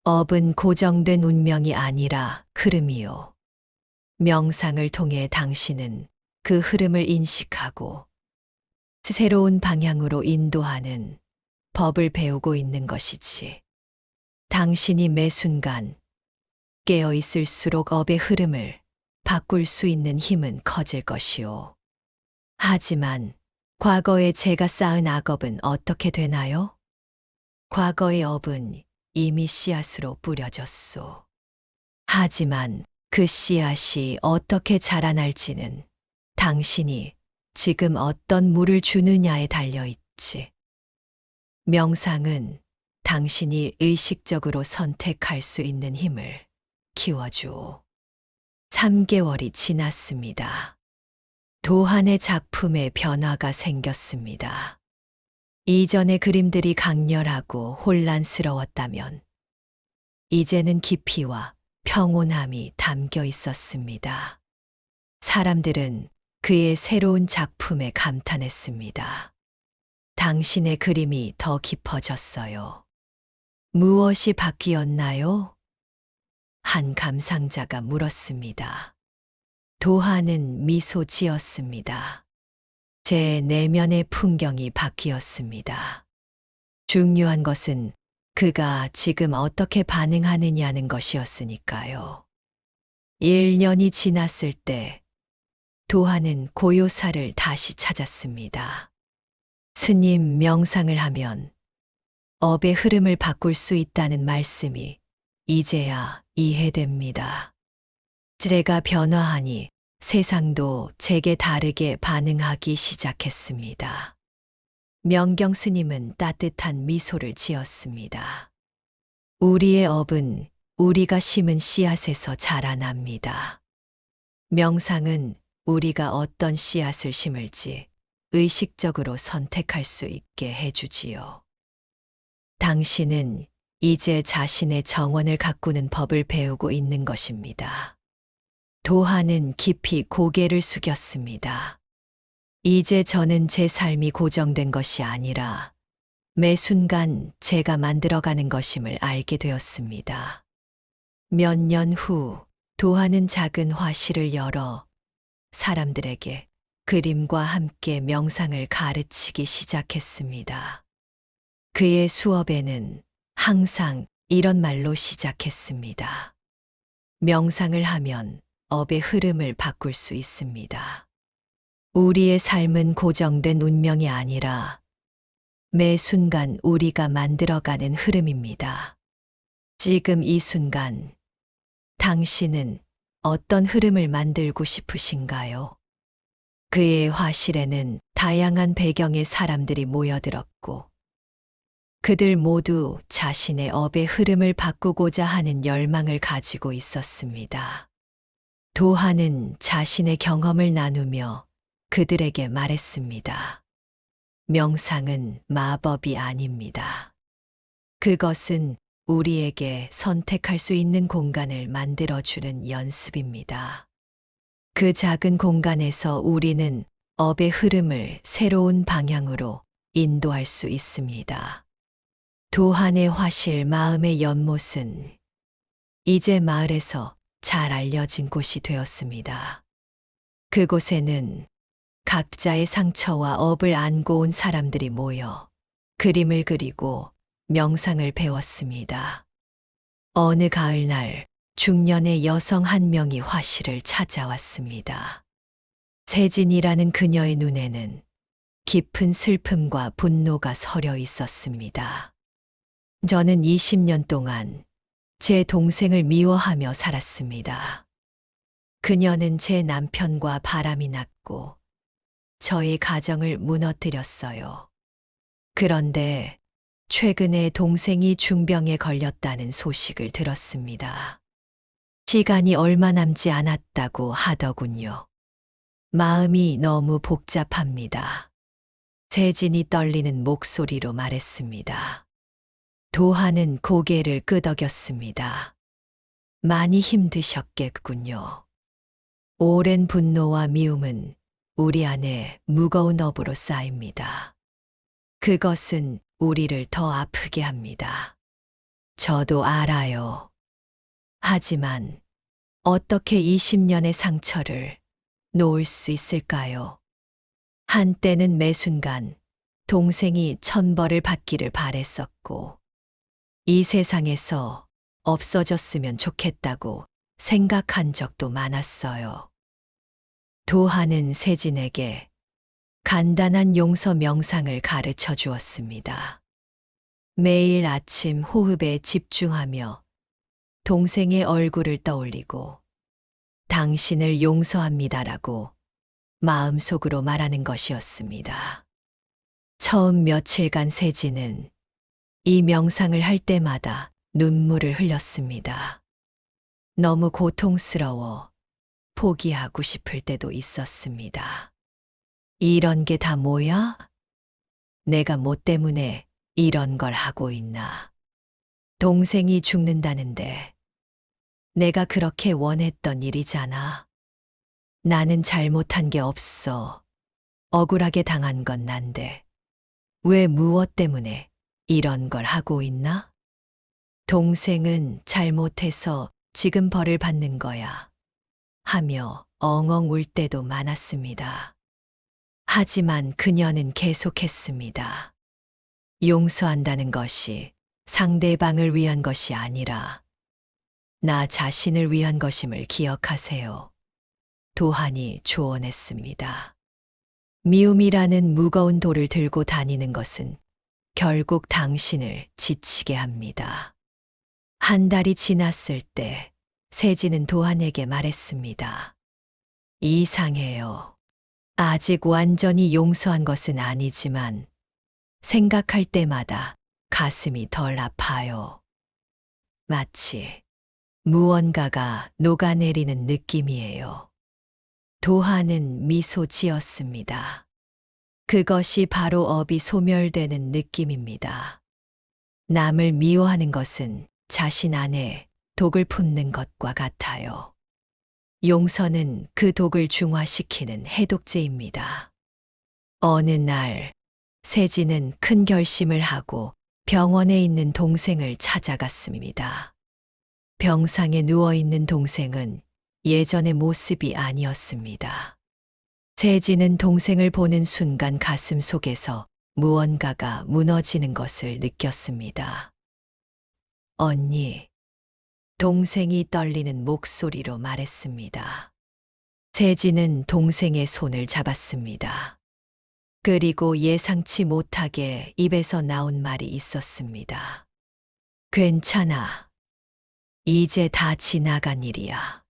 업은 고정된 운명이 아니라 흐름이요. 명상을 통해 당신은 그 흐름을 인식하고 새로운 방향으로 인도하는 법을 배우고 있는 것이지. 당신이 매 순간 깨어 있을수록 업의 흐름을 바꿀 수 있는 힘은 커질 것이오. 하지만 과거에 제가 쌓은 악업은 어떻게 되나요? 과거의 업은 이미 씨앗으로 뿌려졌소. 하지만 그 씨앗이 어떻게 자라날지는 당신이 지금 어떤 물을 주느냐에 달려있지. 명상은 당신이 의식적으로 선택할 수 있는 힘을 키워주오. 3개월이 지났습니다. 도한의 작품에 변화가 생겼습니다. 이전의 그림들이 강렬하고 혼란스러웠다면 이제는 깊이와 평온함이 담겨 있었습니다. 사람들은 그의 새로운 작품에 감탄했습니다. 당신의 그림이 더 깊어졌어요. 무엇이 바뀌었나요? 한 감상자가 물었습니다. 도하는 미소 지었습니다. 제 내면의 풍경이 바뀌었습니다. 중요한 것은 그가 지금 어떻게 반응하느냐는 것이었으니까요. 1년이 지났을 때 도하는 고요사를 다시 찾았습니다. 스님, 명상을 하면 업의 흐름을 바꿀 수 있다는 말씀이 이제야 이해됩니다. 제가 변화하니 세상도 제게 다르게 반응하기 시작했습니다. 명경 스님은 따뜻한 미소를 지었습니다. 우리의 업은 우리가 심은 씨앗에서 자라납니다. 명상은 우리가 어떤 씨앗을 심을지 의식적으로 선택할 수 있게 해주지요. 당신은 이제 자신의 정원을 가꾸는 법을 배우고 있는 것입니다. 도하는 깊이 고개를 숙였습니다. 이제 저는 제 삶이 고정된 것이 아니라 매 순간 제가 만들어가는 것임을 알게 되었습니다. 몇 년 후 도하는 작은 화실을 열어 사람들에게 그림과 함께 명상을 가르치기 시작했습니다. 그의 수업에는 항상 이런 말로 시작했습니다. 명상을 하면 업의 흐름을 바꿀 수 있습니다. 우리의 삶은 고정된 운명이 아니라 매 순간 우리가 만들어가는 흐름입니다. 지금 이 순간 당신은 어떤 흐름을 만들고 싶으신가요? 그의 화실에는 다양한 배경의 사람들이 모여들었고 그들 모두 자신의 업의 흐름을 바꾸고자 하는 열망을 가지고 있었습니다. 도하는 자신의 경험을 나누며 그들에게 말했습니다. 명상은 마법이 아닙니다. 그것은 우리에게 선택할 수 있는 공간을 만들어주는 연습입니다. 그 작은 공간에서 우리는 업의 흐름을 새로운 방향으로 인도할 수 있습니다. 도한의 화실 마음의 연못은 이제 마을에서 잘 알려진 곳이 되었습니다. 그곳에는 각자의 상처와 업을 안고 온 사람들이 모여 그림을 그리고 명상을 배웠습니다. 어느 가을날 중년의 여성 한 명이 화실을 찾아왔습니다. 세진이라는 그녀의 눈에는 깊은 슬픔과 분노가 서려 있었습니다. 저는 20년 동안 제 동생을 미워하며 살았습니다. 그녀는 제 남편과 바람이 났고 저의 가정을 무너뜨렸어요. 그런데 최근에 동생이 중병에 걸렸다는 소식을 들었습니다. 시간이 얼마 남지 않았다고 하더군요. 마음이 너무 복잡합니다. 세진이 떨리는 목소리로 말했습니다. 도한은 고개를 끄덕였습니다. 많이 힘드셨겠군요. 오랜 분노와 미움은 우리 안에 무거운 업으로 쌓입니다. 그것은 우리를 더 아프게 합니다. 저도 알아요. 하지만 어떻게 20년의 상처를 놓을 수 있을까요? 한때는 매 순간 동생이 천벌을 받기를 바랬었고 이 세상에서 없어졌으면 좋겠다고 생각한 적도 많았어요. 도한은 세진에게 간단한 용서 명상을 가르쳐 주었습니다. 매일 아침 호흡에 집중하며 동생의 얼굴을 떠올리고 당신을 용서합니다라고 마음속으로 말하는 것이었습니다. 처음 며칠간 세진은 이 명상을 할 때마다 눈물을 흘렸습니다. 너무 고통스러워 포기하고 싶을 때도 있었습니다. 이런 게 다 뭐야? 내가 뭐 때문에 이런 걸 하고 있나? 동생이 죽는다는데 내가 그렇게 원했던 일이잖아. 나는 잘못한 게 없어. 억울하게 당한 건 난데 왜 무엇 때문에 이런 걸 하고 있나? 동생은 잘못해서 지금 벌을 받는 거야. 하며 엉엉 울 때도 많았습니다. 하지만 그녀는 계속했습니다. 용서한다는 것이 상대방을 위한 것이 아니라 나 자신을 위한 것임을 기억하세요. 도한이 조언했습니다. 미움이라는 무거운 돌을 들고 다니는 것은 결국 당신을 지치게 합니다. 한 달이 지났을 때 세진은 도한에게 말했습니다. 이상해요. 아직 완전히 용서한 것은 아니지만 생각할 때마다 가슴이 덜 아파요. 마치 무언가가 녹아내리는 느낌이에요. 도한은 미소 지었습니다. 그것이 바로 업이 소멸되는 느낌입니다. 남을 미워하는 것은 자신 안에 독을 품는 것과 같아요. 용서는 그 독을 중화시키는 해독제입니다. 어느 날 세진은 큰 결심을 하고 병원에 있는 동생을 찾아갔습니다. 병상에 누워있는 동생은 예전의 모습이 아니었습니다. 세진은 동생을 보는 순간 가슴 속에서 무언가가 무너지는 것을 느꼈습니다. 언니, 동생이 떨리는 목소리로 말했습니다. 세진은 동생의 손을 잡았습니다. 그리고 예상치 못하게 입에서 나온 말이 있었습니다. 괜찮아. 이제 다 지나간 일이야.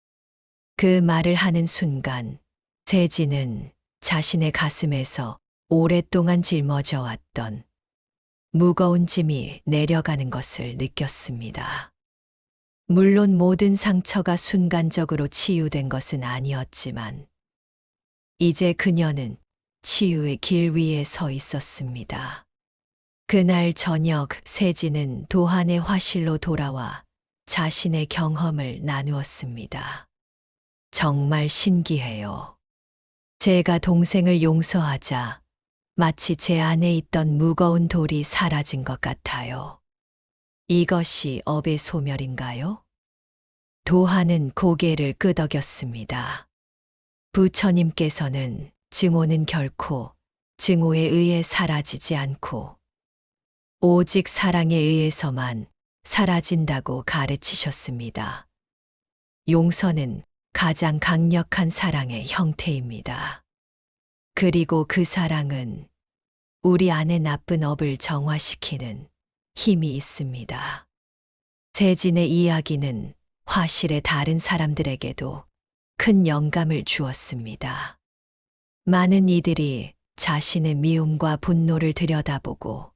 그 말을 하는 순간 세진은 자신의 가슴에서 오랫동안 짊어져 왔던 무거운 짐이 내려가는 것을 느꼈습니다. 물론 모든 상처가 순간적으로 치유된 것은 아니었지만 이제 그녀는 치유의 길 위에 서 있었습니다. 그날 저녁 세진은 도한의 화실로 돌아와 자신의 경험을 나누었습니다. 정말 신기해요. 제가 동생을 용서하자 마치 제 안에 있던 무거운 돌이 사라진 것 같아요. 이것이 업의 소멸인가요? 도하는 고개를 끄덕였습니다. 부처님께서는 증오는 결코 증오에 의해 사라지지 않고 오직 사랑에 의해서만 사라진다고 가르치셨습니다. 용서는 가장 강력한 사랑의 형태입니다. 그리고 그 사랑은 우리 안의 나쁜 업을 정화시키는 힘이 있습니다. 세진의 이야기는 화실의 다른 사람들에게도 큰 영감을 주었습니다. 많은 이들이 자신의 미움과 분노를 들여다보고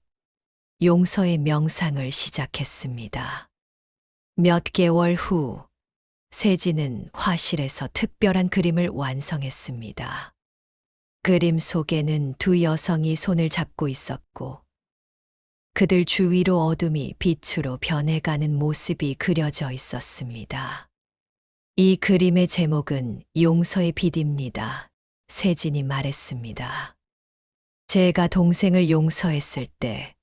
용서의 명상을 시작했습니다. 몇 개월 후 세진은 화실에서 특별한 그림을 완성했습니다. 그림 속에는 두 여성이 손을 잡고 있었고 그들 주위로 어둠이 빛으로 변해가는 모습이 그려져 있었습니다. 이 그림의 제목은 용서의 빛입니다. 세진이 말했습니다. 제가 동생을 용서했을 때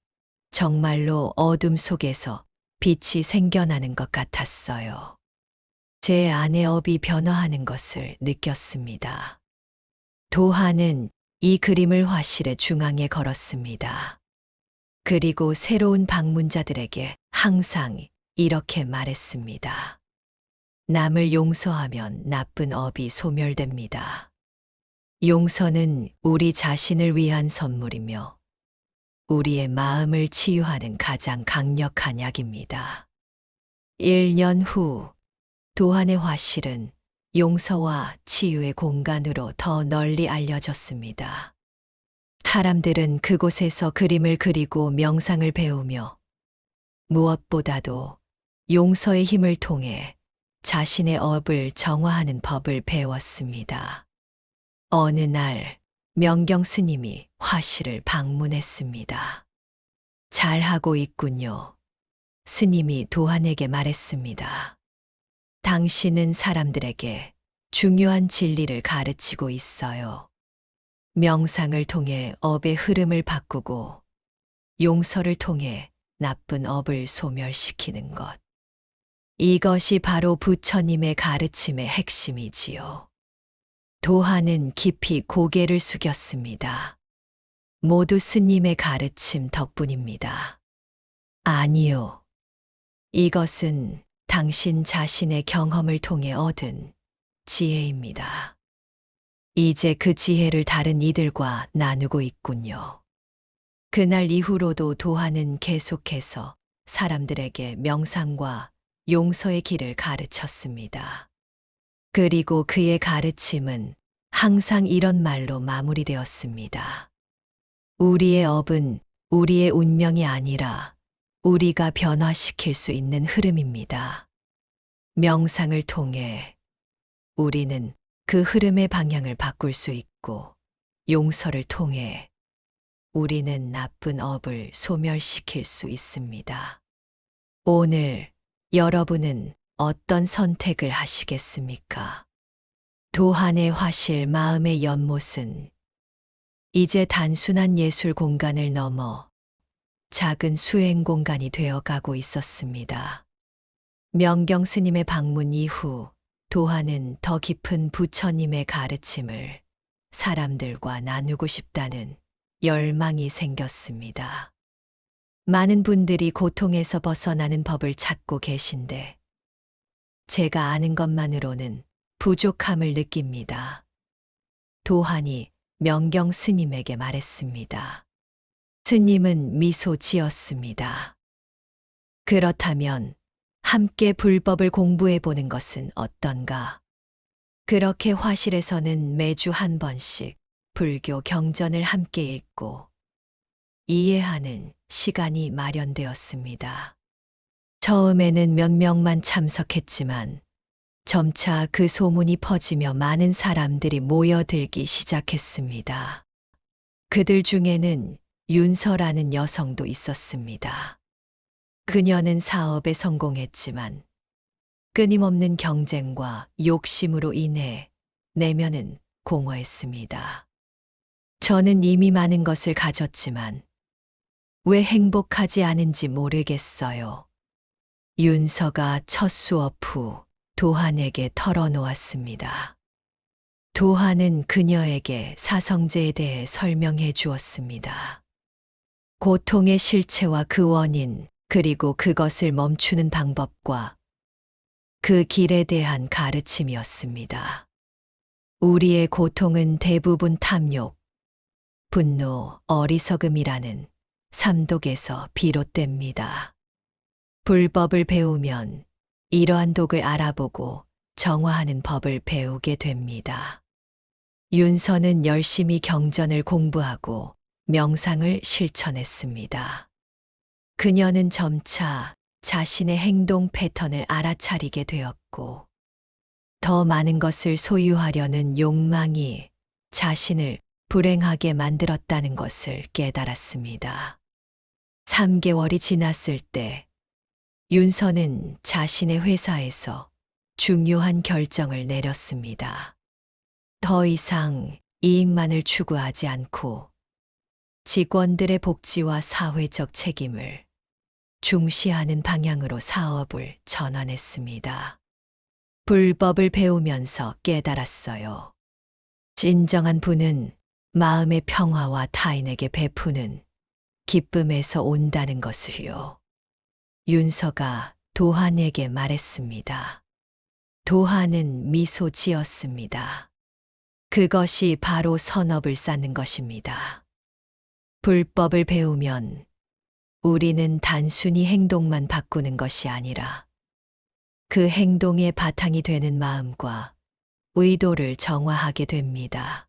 정말로 어둠 속에서 빛이 생겨나는 것 같았어요. 제 안의 업이 변화하는 것을 느꼈습니다. 도하는 이 그림을 화실의 중앙에 걸었습니다. 그리고 새로운 방문자들에게 항상 이렇게 말했습니다. 남을 용서하면 나쁜 업이 소멸됩니다. 용서는 우리 자신을 위한 선물이며 우리의 마음을 치유하는 가장 강력한 약입니다. 1년 후 도한의 화실은 용서와 치유의 공간으로 더 널리 알려졌습니다. 사람들은 그곳에서 그림을 그리고 명상을 배우며 무엇보다도 용서의 힘을 통해 자신의 업을 정화하는 법을 배웠습니다. 어느 날 명경 스님이 화실을 방문했습니다. 잘하고 있군요. 스님이 도한에게 말했습니다. 당신은 사람들에게 중요한 진리를 가르치고 있어요. 명상을 통해 업의 흐름을 바꾸고 용서를 통해 나쁜 업을 소멸시키는 것. 이것이 바로 부처님의 가르침의 핵심이지요. 도하는 깊이 고개를 숙였습니다. 모두 스님의 가르침 덕분입니다. 아니요. 이것은 당신 자신의 경험을 통해 얻은 지혜입니다. 이제 그 지혜를 다른 이들과 나누고 있군요. 그날 이후로도 도하는 계속해서 사람들에게 명상과 용서의 길을 가르쳤습니다. 그리고 그의 가르침은 항상 이런 말로 마무리되었습니다. 우리의 업은 우리의 운명이 아니라 우리가 변화시킬 수 있는 흐름입니다. 명상을 통해 우리는 그 흐름의 방향을 바꿀 수 있고 용서를 통해 우리는 나쁜 업을 소멸시킬 수 있습니다. 오늘 여러분은 어떤 선택을 하시겠습니까? 도한의 화실 마음의 연못은 이제 단순한 예술 공간을 넘어 작은 수행 공간이 되어 가고 있었습니다. 명경 스님의 방문 이후 도하는 더 깊은 부처님의 가르침을 사람들과 나누고 싶다는 열망이 생겼습니다. 많은 분들이 고통에서 벗어나는 법을 찾고 계신데 제가 아는 것만으로는 부족함을 느낍니다. 도한이 명경 스님에게 말했습니다. 스님은 미소 지었습니다. 그렇다면 함께 불법을 공부해 보는 것은 어떤가? 그렇게 화실에서는 매주 한 번씩 불교 경전을 함께 읽고 이해하는 시간이 마련되었습니다. 처음에는 몇 명만 참석했지만 점차 그 소문이 퍼지며 많은 사람들이 모여들기 시작했습니다. 그들 중에는 윤서라는 여성도 있었습니다. 그녀는 사업에 성공했지만 끊임없는 경쟁과 욕심으로 인해 내면은 공허했습니다. 저는 이미 많은 것을 가졌지만 왜 행복하지 않은지 모르겠어요. 윤서가 첫 수업 후 도한에게 털어놓았습니다. 도한은 그녀에게 사성제에 대해 설명해 주었습니다. 고통의 실체와 그 원인, 그리고 그것을 멈추는 방법과 그 길에 대한 가르침이었습니다. 우리의 고통은 대부분 탐욕, 분노, 어리석음이라는 삼독에서 비롯됩니다. 불법을 배우면 이러한 독을 알아보고 정화하는 법을 배우게 됩니다. 윤서는 열심히 경전을 공부하고 명상을 실천했습니다. 그녀는 점차 자신의 행동 패턴을 알아차리게 되었고, 더 많은 것을 소유하려는 욕망이 자신을 불행하게 만들었다는 것을 깨달았습니다. 3개월이 지났을 때 윤서는 자신의 회사에서 중요한 결정을 내렸습니다. 더 이상 이익만을 추구하지 않고 직원들의 복지와 사회적 책임을 중시하는 방향으로 사업을 전환했습니다. 불법을 배우면서 깨달았어요. 진정한 부는 마음의 평화와 타인에게 베푸는 기쁨에서 온다는 것을요. 윤서가 도한에게 말했습니다. 도한은 미소 지었습니다. 그것이 바로 선업을 쌓는 것입니다. 불법을 배우면 우리는 단순히 행동만 바꾸는 것이 아니라 그 행동의 바탕이 되는 마음과 의도를 정화하게 됩니다.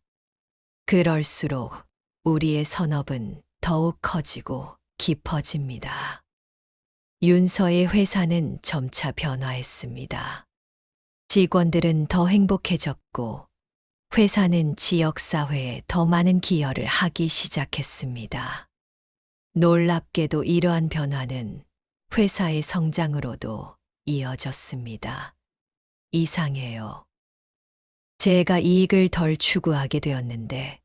그럴수록 우리의 선업은 더욱 커지고 깊어집니다. 윤서의 회사는 점차 변화했습니다. 직원들은 더 행복해졌고 회사는 지역사회에 더 많은 기여를 하기 시작했습니다. 놀랍게도 이러한 변화는 회사의 성장으로도 이어졌습니다. 이상해요. 제가 이익을 덜 추구하게 되었는데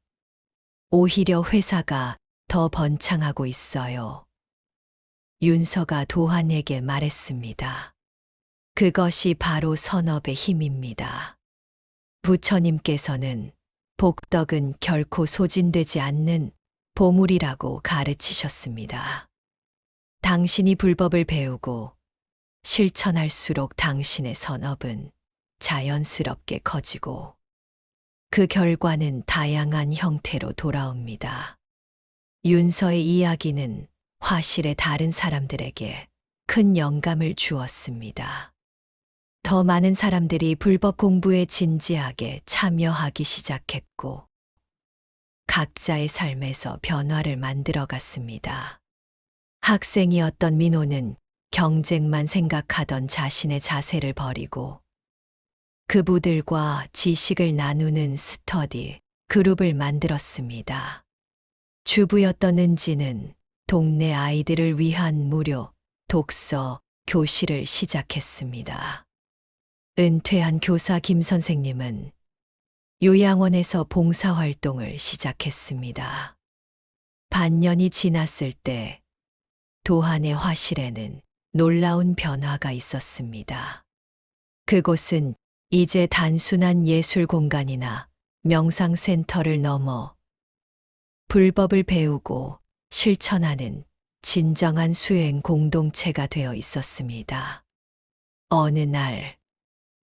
오히려 회사가 더 번창하고 있어요. 윤서가 도한에게 말했습니다. 그것이 바로 선업의 힘입니다. 부처님께서는 복덕은 결코 소진되지 않는 보물이라고 가르치셨습니다. 당신이 불법을 배우고 실천할수록 당신의 선업은 자연스럽게 커지고 그 결과는 다양한 형태로 돌아옵니다. 윤서의 이야기는 화실의 다른 사람들에게 큰 영감을 주었습니다. 더 많은 사람들이 불법 공부에 진지하게 참여하기 시작했고, 각자의 삶에서 변화를 만들어 갔습니다. 학생이었던 민호는 경쟁만 생각하던 자신의 자세를 버리고, 그부들과 지식을 나누는 스터디 그룹을 만들었습니다. 주부였던 은지는 동네 아이들을 위한 무료 독서 교실을 시작했습니다. 은퇴한 교사 김 선생님은 요양원에서 봉사활동을 시작했습니다. 반년이 지났을 때 도한의 화실에는 놀라운 변화가 있었습니다. 그곳은 이제 단순한 예술 공간이나 명상센터를 넘어 불법을 배우고 실천하는 진정한 수행 공동체가 되어 있었습니다. 어느 날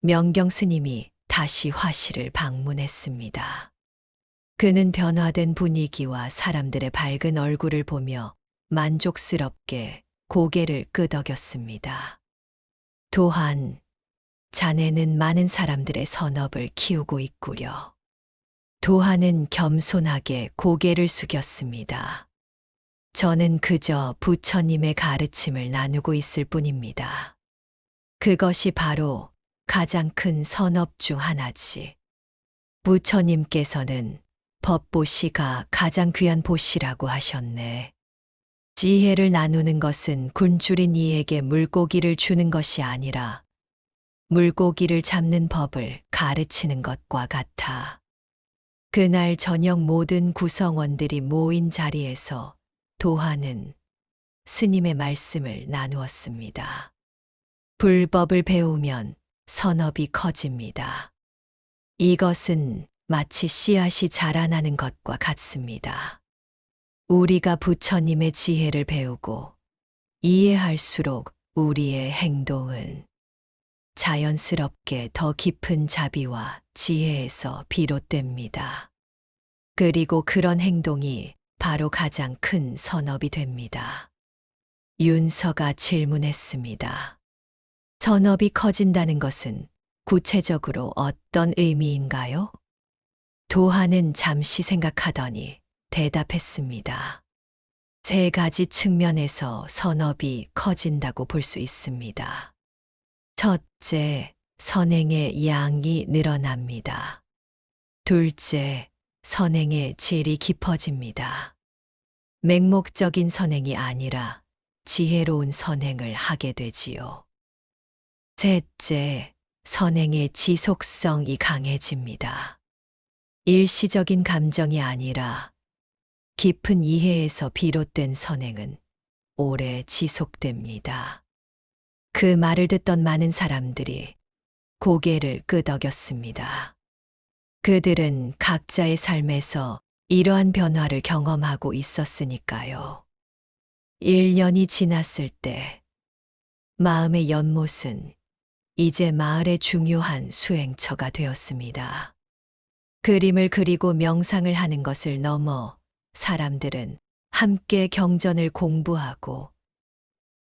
명경 스님이 다시 화실을 방문했습니다. 그는 변화된 분위기와 사람들의 밝은 얼굴을 보며 만족스럽게 고개를 끄덕였습니다. 도한, 자네는 많은 사람들의 선업을 키우고 있구려. 도한은 겸손하게 고개를 숙였습니다. 저는 그저 부처님의 가르침을 나누고 있을 뿐입니다. 그것이 바로 가장 큰 선업 중 하나지. 부처님께서는 법보시가 가장 귀한 보시라고 하셨네. 지혜를 나누는 것은 굶주린 이에게 물고기를 주는 것이 아니라 물고기를 잡는 법을 가르치는 것과 같아. 그날 저녁 모든 구성원들이 모인 자리에서 도한은 스님의 말씀을 나누었습니다. 불법을 배우면 선업이 커집니다. 이것은 마치 씨앗이 자라나는 것과 같습니다. 우리가 부처님의 지혜를 배우고 이해할수록 우리의 행동은 자연스럽게 더 깊은 자비와 지혜에서 비롯됩니다. 그리고 그런 행동이 바로 가장 큰 선업이 됩니다. 윤서가 질문했습니다. 선업이 커진다는 것은 구체적으로 어떤 의미인가요? 도하는 잠시 생각하더니 대답했습니다. 세 가지 측면에서 선업이 커진다고 볼 수 있습니다. 첫째, 선행의 양이 늘어납니다. 둘째, 선행의 질이 깊어집니다. 맹목적인 선행이 아니라 지혜로운 선행을 하게 되지요. 셋째, 선행의 지속성이 강해집니다. 일시적인 감정이 아니라 깊은 이해에서 비롯된 선행은 오래 지속됩니다. 그 말을 듣던 많은 사람들이 고개를 끄덕였습니다. 그들은 각자의 삶에서 이러한 변화를 경험하고 있었으니까요. 1년이 지났을 때 마음의 연못은 이제 마을의 중요한 수행처가 되었습니다. 그림을 그리고 명상을 하는 것을 넘어 사람들은 함께 경전을 공부하고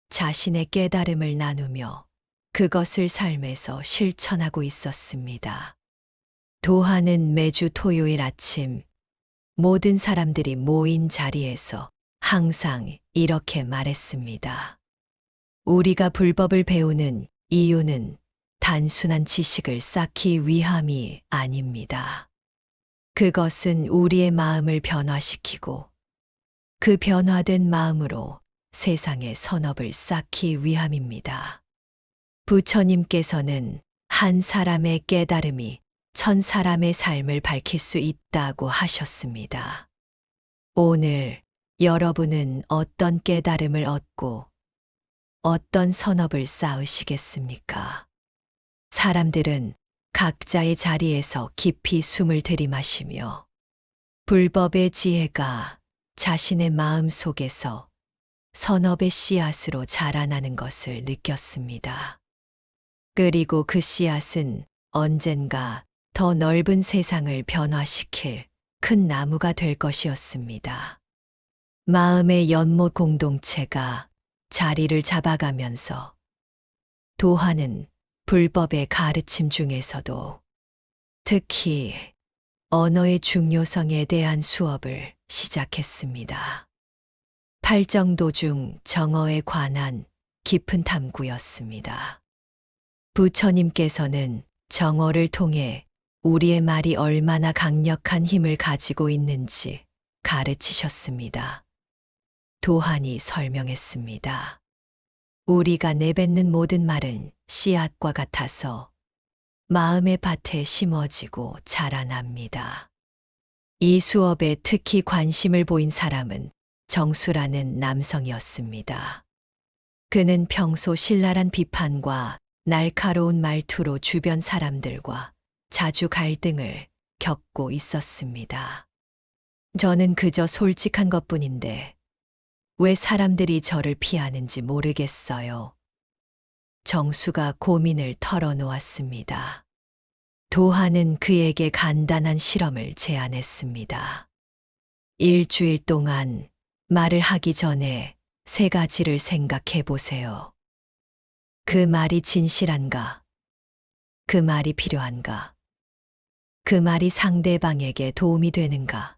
자신의 깨달음을 나누며 그것을 삶에서 실천하고 있었습니다. 도하는 매주 토요일 아침 모든 사람들이 모인 자리에서 항상 이렇게 말했습니다. 우리가 불법을 배우는 이유는 단순한 지식을 쌓기 위함이 아닙니다. 그것은 우리의 마음을 변화시키고 그 변화된 마음으로 세상의 선업을 쌓기 위함입니다. 부처님께서는 한 사람의 깨달음이 1000사람의 삶을 밝힐 수 있다고 하셨습니다. 오늘 여러분은 어떤 깨달음을 얻고 어떤 선업을 쌓으시겠습니까? 사람들은 각자의 자리에서 깊이 숨을 들이마시며 불법의 지혜가 자신의 마음 속에서 선업의 씨앗으로 자라나는 것을 느꼈습니다. 그리고 그 씨앗은 언젠가 더 넓은 세상을 변화시킬 큰 나무가 될 것이었습니다. 마음의 연못 공동체가 자리를 잡아가면서 도하는 불법의 가르침 중에서도 특히 언어의 중요성에 대한 수업을 시작했습니다. 팔정도중 정어에 관한 깊은 탐구였습니다. 부처님께서는 정어를 통해 우리의 말이 얼마나 강력한 힘을 가지고 있는지 가르치셨습니다. 도한이 설명했습니다. 우리가 내뱉는 모든 말은 씨앗과 같아서 마음의 밭에 심어지고 자라납니다. 이 수업에 특히 관심을 보인 사람은 정수라는 남성이었습니다. 그는 평소 신랄한 비판과 날카로운 말투로 주변 사람들과 자주 갈등을 겪고 있었습니다. 저는 그저 솔직한 것뿐인데 왜 사람들이 저를 피하는지 모르겠어요. 정수가 고민을 털어놓았습니다. 도하는 그에게 간단한 실험을 제안했습니다. 일주일 동안 말을 하기 전에 3가지를 생각해 보세요. 그 말이 진실한가? 그 말이 필요한가? 그 말이 상대방에게 도움이 되는가?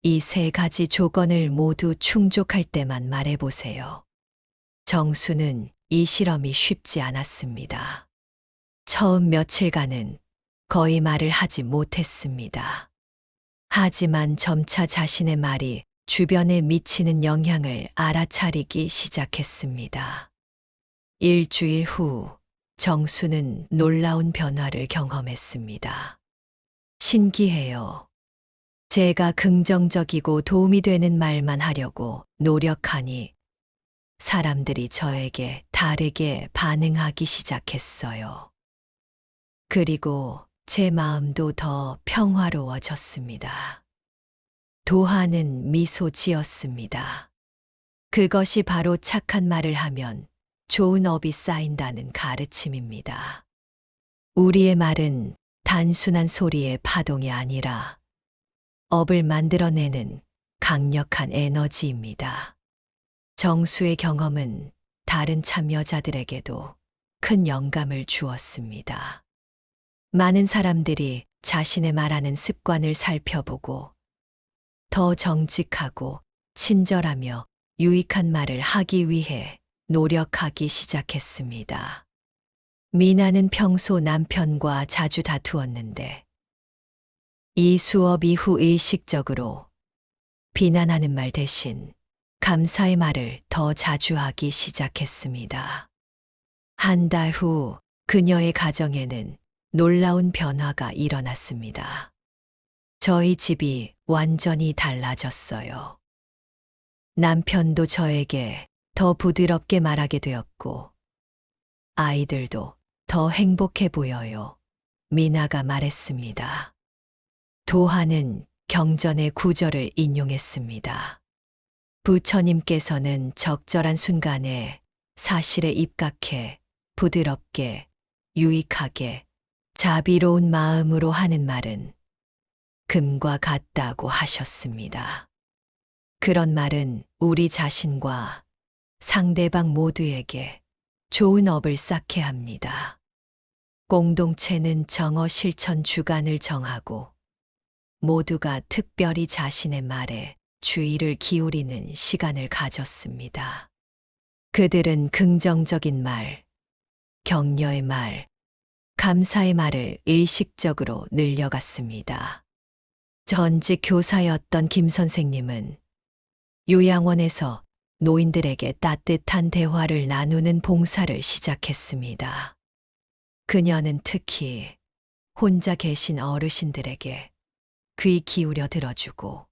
이 3가지 조건을 모두 충족할 때만 말해보세요. 정수는 이 실험이 쉽지 않았습니다. 처음 며칠간은 거의 말을 하지 못했습니다. 하지만 점차 자신의 말이 주변에 미치는 영향을 알아차리기 시작했습니다. 일주일 후 정수는 놀라운 변화를 경험했습니다. 신기해요. 제가 긍정적이고 도움이 되는 말만 하려고 노력하니 사람들이 저에게 다르게 반응하기 시작했어요. 그리고 제 마음도 더 평화로워졌습니다. 도하는 미소 지었습니다. 그것이 바로 착한 말을 하면 좋은 업이 쌓인다는 가르침입니다. 우리의 말은 단순한 소리의 파동이 아니라 업을 만들어내는 강력한 에너지입니다. 정수의 경험은 다른 참여자들에게도 큰 영감을 주었습니다. 많은 사람들이 자신의 말하는 습관을 살펴보고 더 정직하고 친절하며 유익한 말을 하기 위해 노력하기 시작했습니다. 미나는 평소 남편과 자주 다투었는데 이 수업 이후 의식적으로 비난하는 말 대신 감사의 말을 더 자주 하기 시작했습니다. 한 달 후 그녀의 가정에는 놀라운 변화가 일어났습니다. 저희 집이 완전히 달라졌어요. 남편도 저에게 더 부드럽게 말하게 되었고, 아이들도 더 행복해 보여요. 미나가 말했습니다. 도하는 경전의 구절을 인용했습니다. 부처님께서는 적절한 순간에 사실에 입각해 부드럽게, 유익하게, 자비로운 마음으로 하는 말은 금과 같다고 하셨습니다. 그런 말은 우리 자신과 상대방 모두에게 좋은 업을 쌓게 합니다. 공동체는 정어 실천 주간을 정하고 모두가 특별히 자신의 말에 주의를 기울이는 시간을 가졌습니다. 그들은 긍정적인 말, 격려의 말, 감사의 말을 의식적으로 늘려갔습니다. 전직 교사였던 김 선생님은 요양원에서 노인들에게 따뜻한 대화를 나누는 봉사를 시작했습니다. 그녀는 특히 혼자 계신 어르신들에게 귀 기울여 들어주고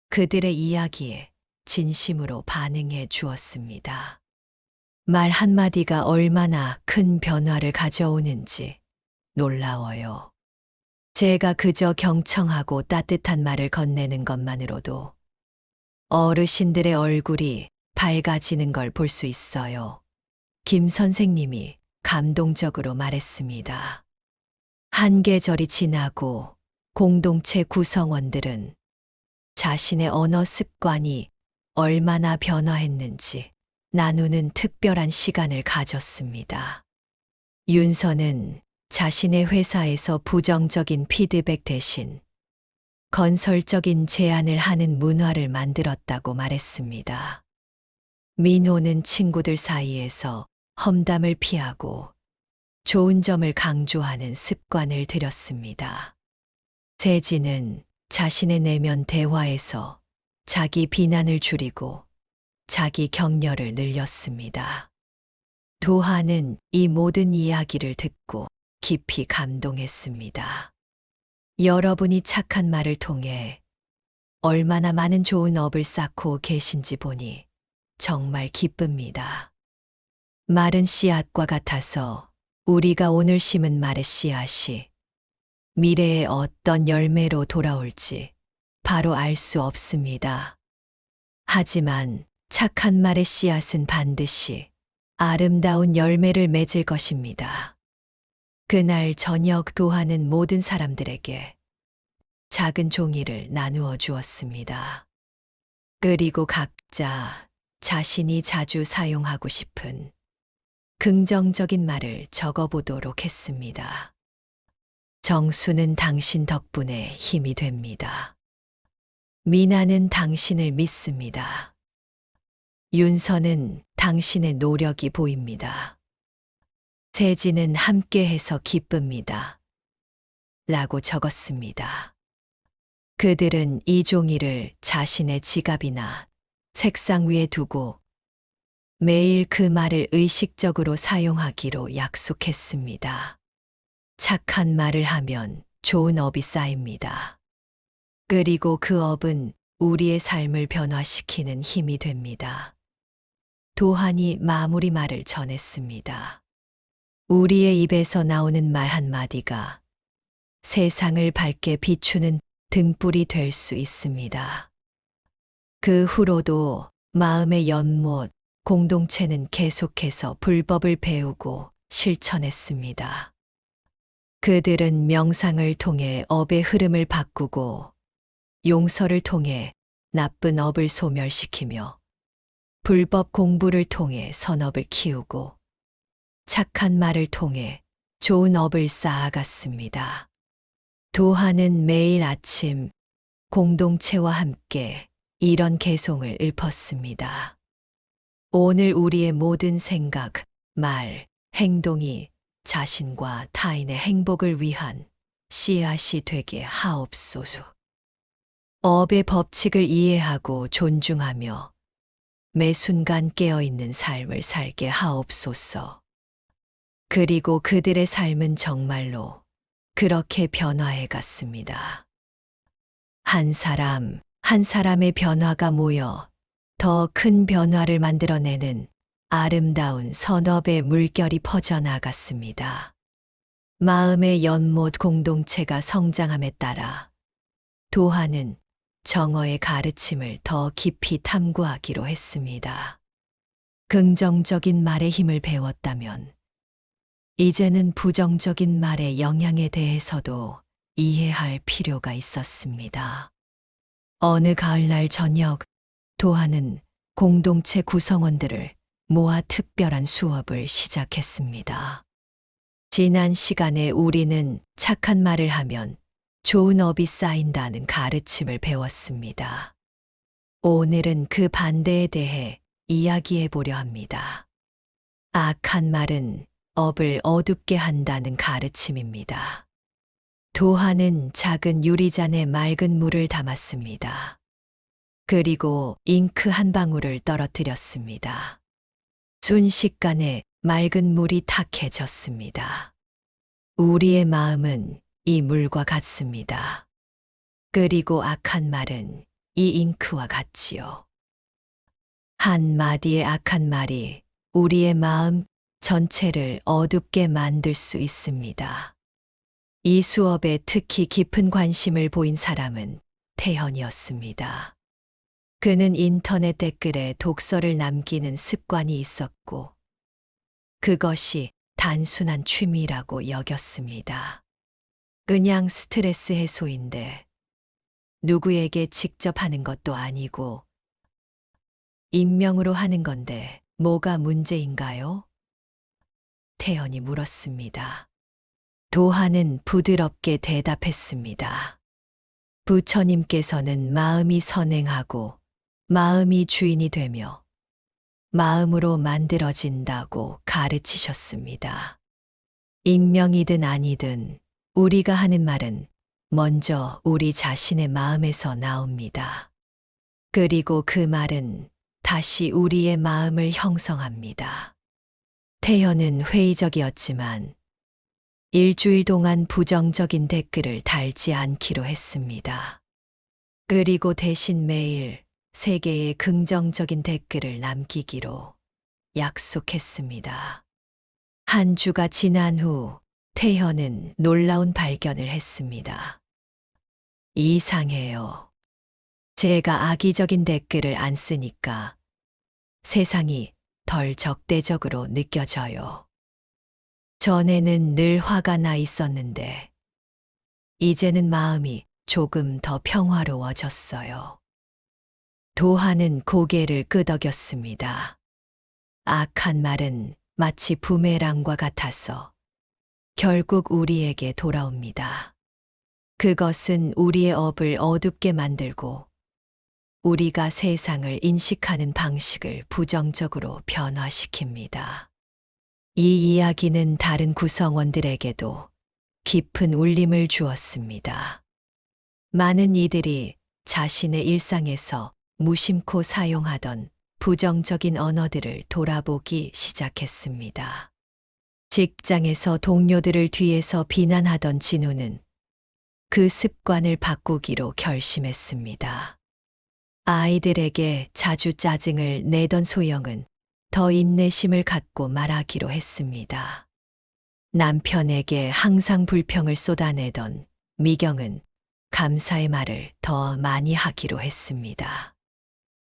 그들의 이야기에 진심으로 반응해 주었습니다. 말 한마디가 얼마나 큰 변화를 가져오는지 놀라워요. 제가 그저 경청하고 따뜻한 말을 건네는 것만으로도 어르신들의 얼굴이 밝아지는 걸 볼 수 있어요. 김 선생님이 감동적으로 말했습니다. 한 계절이 지나고 공동체 구성원들은 자신의 언어 습관이 얼마나 변화했는지 나누는 특별한 시간을 가졌습니다. 윤서는 자신의 회사에서 부정적인 피드백 대신 건설적인 제안을 하는 문화를 만들었다고 말했습니다. 민호는 친구들 사이에서 험담을 피하고 좋은 점을 강조하는 습관을 들였습니다. 세진은 자신의 내면 대화에서 자기 비난을 줄이고 자기 격려를 늘렸습니다. 도하는 이 모든 이야기를 듣고 깊이 감동했습니다. 여러분이 착한 말을 통해 얼마나 많은 좋은 업을 쌓고 계신지 보니 정말 기쁩니다. 말은 씨앗과 같아서 우리가 오늘 심은 말의 씨앗이 미래에 어떤 열매로 돌아올지 바로 알 수 없습니다. 하지만 착한 말의 씨앗은 반드시 아름다운 열매를 맺을 것입니다. 그날 저녁 도하는 모든 사람들에게 작은 종이를 나누어 주었습니다. 그리고 각자 자신이 자주 사용하고 싶은 긍정적인 말을 적어보도록 했습니다. 정수는 당신 덕분에 힘이 됩니다. 미나는 당신을 믿습니다. 윤서는 당신의 노력이 보입니다. 세진은 함께해서 기쁩니다. 라고 적었습니다. 그들은 이 종이를 자신의 지갑이나 책상 위에 두고 매일 그 말을 의식적으로 사용하기로 약속했습니다. 착한 말을 하면 좋은 업이 쌓입니다. 그리고 그 업은 우리의 삶을 변화시키는 힘이 됩니다. 도한이 마무리 말을 전했습니다. 우리의 입에서 나오는 말 한마디가 세상을 밝게 비추는 등불이 될 수 있습니다. 그 후로도 마음의 연못, 공동체는 계속해서 불법을 배우고 실천했습니다. 그들은 명상을 통해 업의 흐름을 바꾸고 용서를 통해 나쁜 업을 소멸시키며 불법 공부를 통해 선업을 키우고 착한 말을 통해 좋은 업을 쌓아갔습니다. 도하는 매일 아침 공동체와 함께 이런 개송을 읊었습니다. 오늘 우리의 모든 생각, 말, 행동이 자신과 타인의 행복을 위한 씨앗이 되게 하옵소서. 업의 법칙을 이해하고 존중하며 매 순간 깨어있는 삶을 살게 하옵소서. 그리고 그들의 삶은 정말로 그렇게 변화해 갔습니다. 한 사람, 한 사람의 변화가 모여 더 큰 변화를 만들어내는 아름다운 선업의 물결이 퍼져나갔습니다. 마음의 연못 공동체가 성장함에 따라 도하는 정어의 가르침을 더 깊이 탐구하기로 했습니다. 긍정적인 말의 힘을 배웠다면 이제는 부정적인 말의 영향에 대해서도 이해할 필요가 있었습니다. 어느 가을날 저녁, 도하는 공동체 구성원들을 모아 특별한 수업을 시작했습니다. 지난 시간에 우리는 착한 말을 하면 좋은 업이 쌓인다는 가르침을 배웠습니다. 오늘은 그 반대에 대해 이야기해 보려 합니다. 악한 말은 업을 어둡게 한다는 가르침입니다. 도하는 작은 유리잔에 맑은 물을 담았습니다. 그리고 잉크 한 방울을 떨어뜨렸습니다. 순식간에 맑은 물이 탁해졌습니다. 우리의 마음은 이 물과 같습니다. 그리고 악한 말은 이 잉크와 같지요. 한 마디의 악한 말이 우리의 마음 전체를 어둡게 만들 수 있습니다. 이 수업에 특히 깊은 관심을 보인 사람은 태현이었습니다. 그는 인터넷 댓글에 독서를 남기는 습관이 있었고, 그것이 단순한 취미라고 여겼습니다. 그냥 스트레스 해소인데, 누구에게 직접 하는 것도 아니고, 익명으로 하는 건데 뭐가 문제인가요? 태연이 물었습니다. 도하는 부드럽게 대답했습니다. 부처님께서는 마음이 선행하고 마음이 주인이 되며 마음으로 만들어진다고 가르치셨습니다. 익명이든 아니든 우리가 하는 말은 먼저 우리 자신의 마음에서 나옵니다. 그리고 그 말은 다시 우리의 마음을 형성합니다. 태연은 회의적이었지만 일주일 동안 부정적인 댓글을 달지 않기로 했습니다. 그리고 대신 매일 3개의 긍정적인 댓글을 남기기로 약속했습니다. 한 주가 지난 후 태현은 놀라운 발견을 했습니다. 이상해요. 제가 악의적인 댓글을 안 쓰니까 세상이 덜 적대적으로 느껴져요. 전에는 늘 화가 나 있었는데, 이제는 마음이 조금 더 평화로워졌어요. 도하는 고개를 끄덕였습니다. 악한 말은 마치 부메랑과 같아서 결국 우리에게 돌아옵니다. 그것은 우리의 업을 어둡게 만들고 우리가 세상을 인식하는 방식을 부정적으로 변화시킵니다. 이 이야기는 다른 구성원들에게도 깊은 울림을 주었습니다. 많은 이들이 자신의 일상에서 무심코 사용하던 부정적인 언어들을 돌아보기 시작했습니다. 직장에서 동료들을 뒤에서 비난하던 진우는 그 습관을 바꾸기로 결심했습니다. 아이들에게 자주 짜증을 내던 소영은 더 인내심을 갖고 말하기로 했습니다. 남편에게 항상 불평을 쏟아내던 미경은 감사의 말을 더 많이 하기로 했습니다.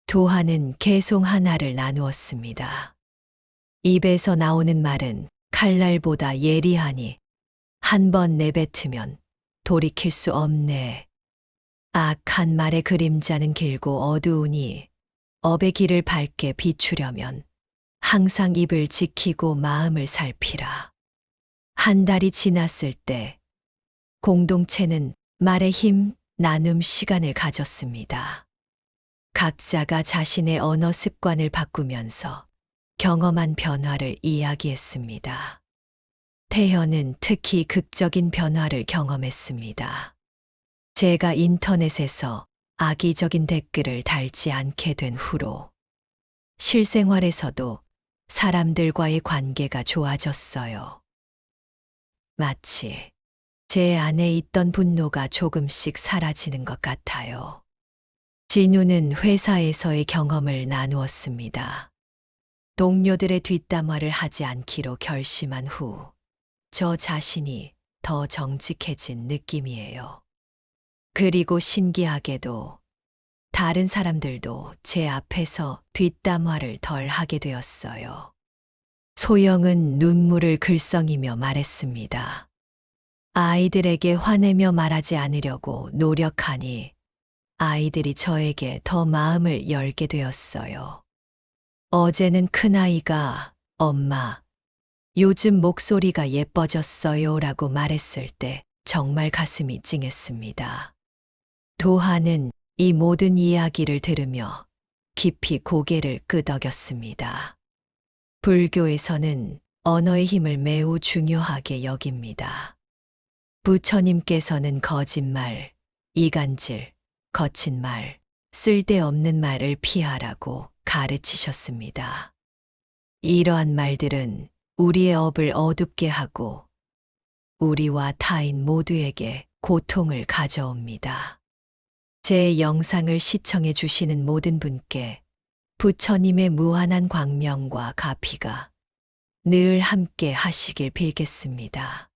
도하는 개송 하나를 나누었습니다. 입에서 나오는 말은 칼날보다 예리하니 한 번 내뱉으면 돌이킬 수 없네. 악한 말의 그림자는 길고 어두우니 업의 길을 밝게 비추려면 항상 입을 지키고 마음을 살피라. 한 달이 지났을 때 공동체는 말의 힘 나눔 시간을 가졌습니다. 각자가 자신의 언어 습관을 바꾸면서 경험한 변화를 이야기했습니다. 태현은 특히 극적인 변화를 경험했습니다. 제가 인터넷에서 악의적인 댓글을 달지 않게 된 후로 실생활에서도 사람들과의 관계가 좋아졌어요. 마치 제 안에 있던 분노가 조금씩 사라지는 것 같아요. 진우는 회사에서의 경험을 나누었습니다. 동료들의 뒷담화를 하지 않기로 결심한 후 저 자신이 더 정직해진 느낌이에요. 그리고 신기하게도 다른 사람들도 제 앞에서 뒷담화를 덜 하게 되었어요. 소영은 눈물을 글썽이며 말했습니다. 아이들에게 화내며 말하지 않으려고 노력하니 아이들이 저에게 더 마음을 열게 되었어요. 어제는 큰아이가 엄마, 요즘 목소리가 예뻐졌어요 라고 말했을 때 정말 가슴이 찡했습니다. 도하는 이 모든 이야기를 들으며 깊이 고개를 끄덕였습니다. 불교에서는 언어의 힘을 매우 중요하게 여깁니다. 부처님께서는 거짓말, 이간질, 거친 말, 쓸데없는 말을 피하라고 가르치셨습니다. 이러한 말들은 우리의 업을 어둡게 하고 우리와 타인 모두에게 고통을 가져옵니다. 제 영상을 시청해 주시는 모든 분께 부처님의 무한한 광명과 가피가 늘 함께 하시길 빌겠습니다.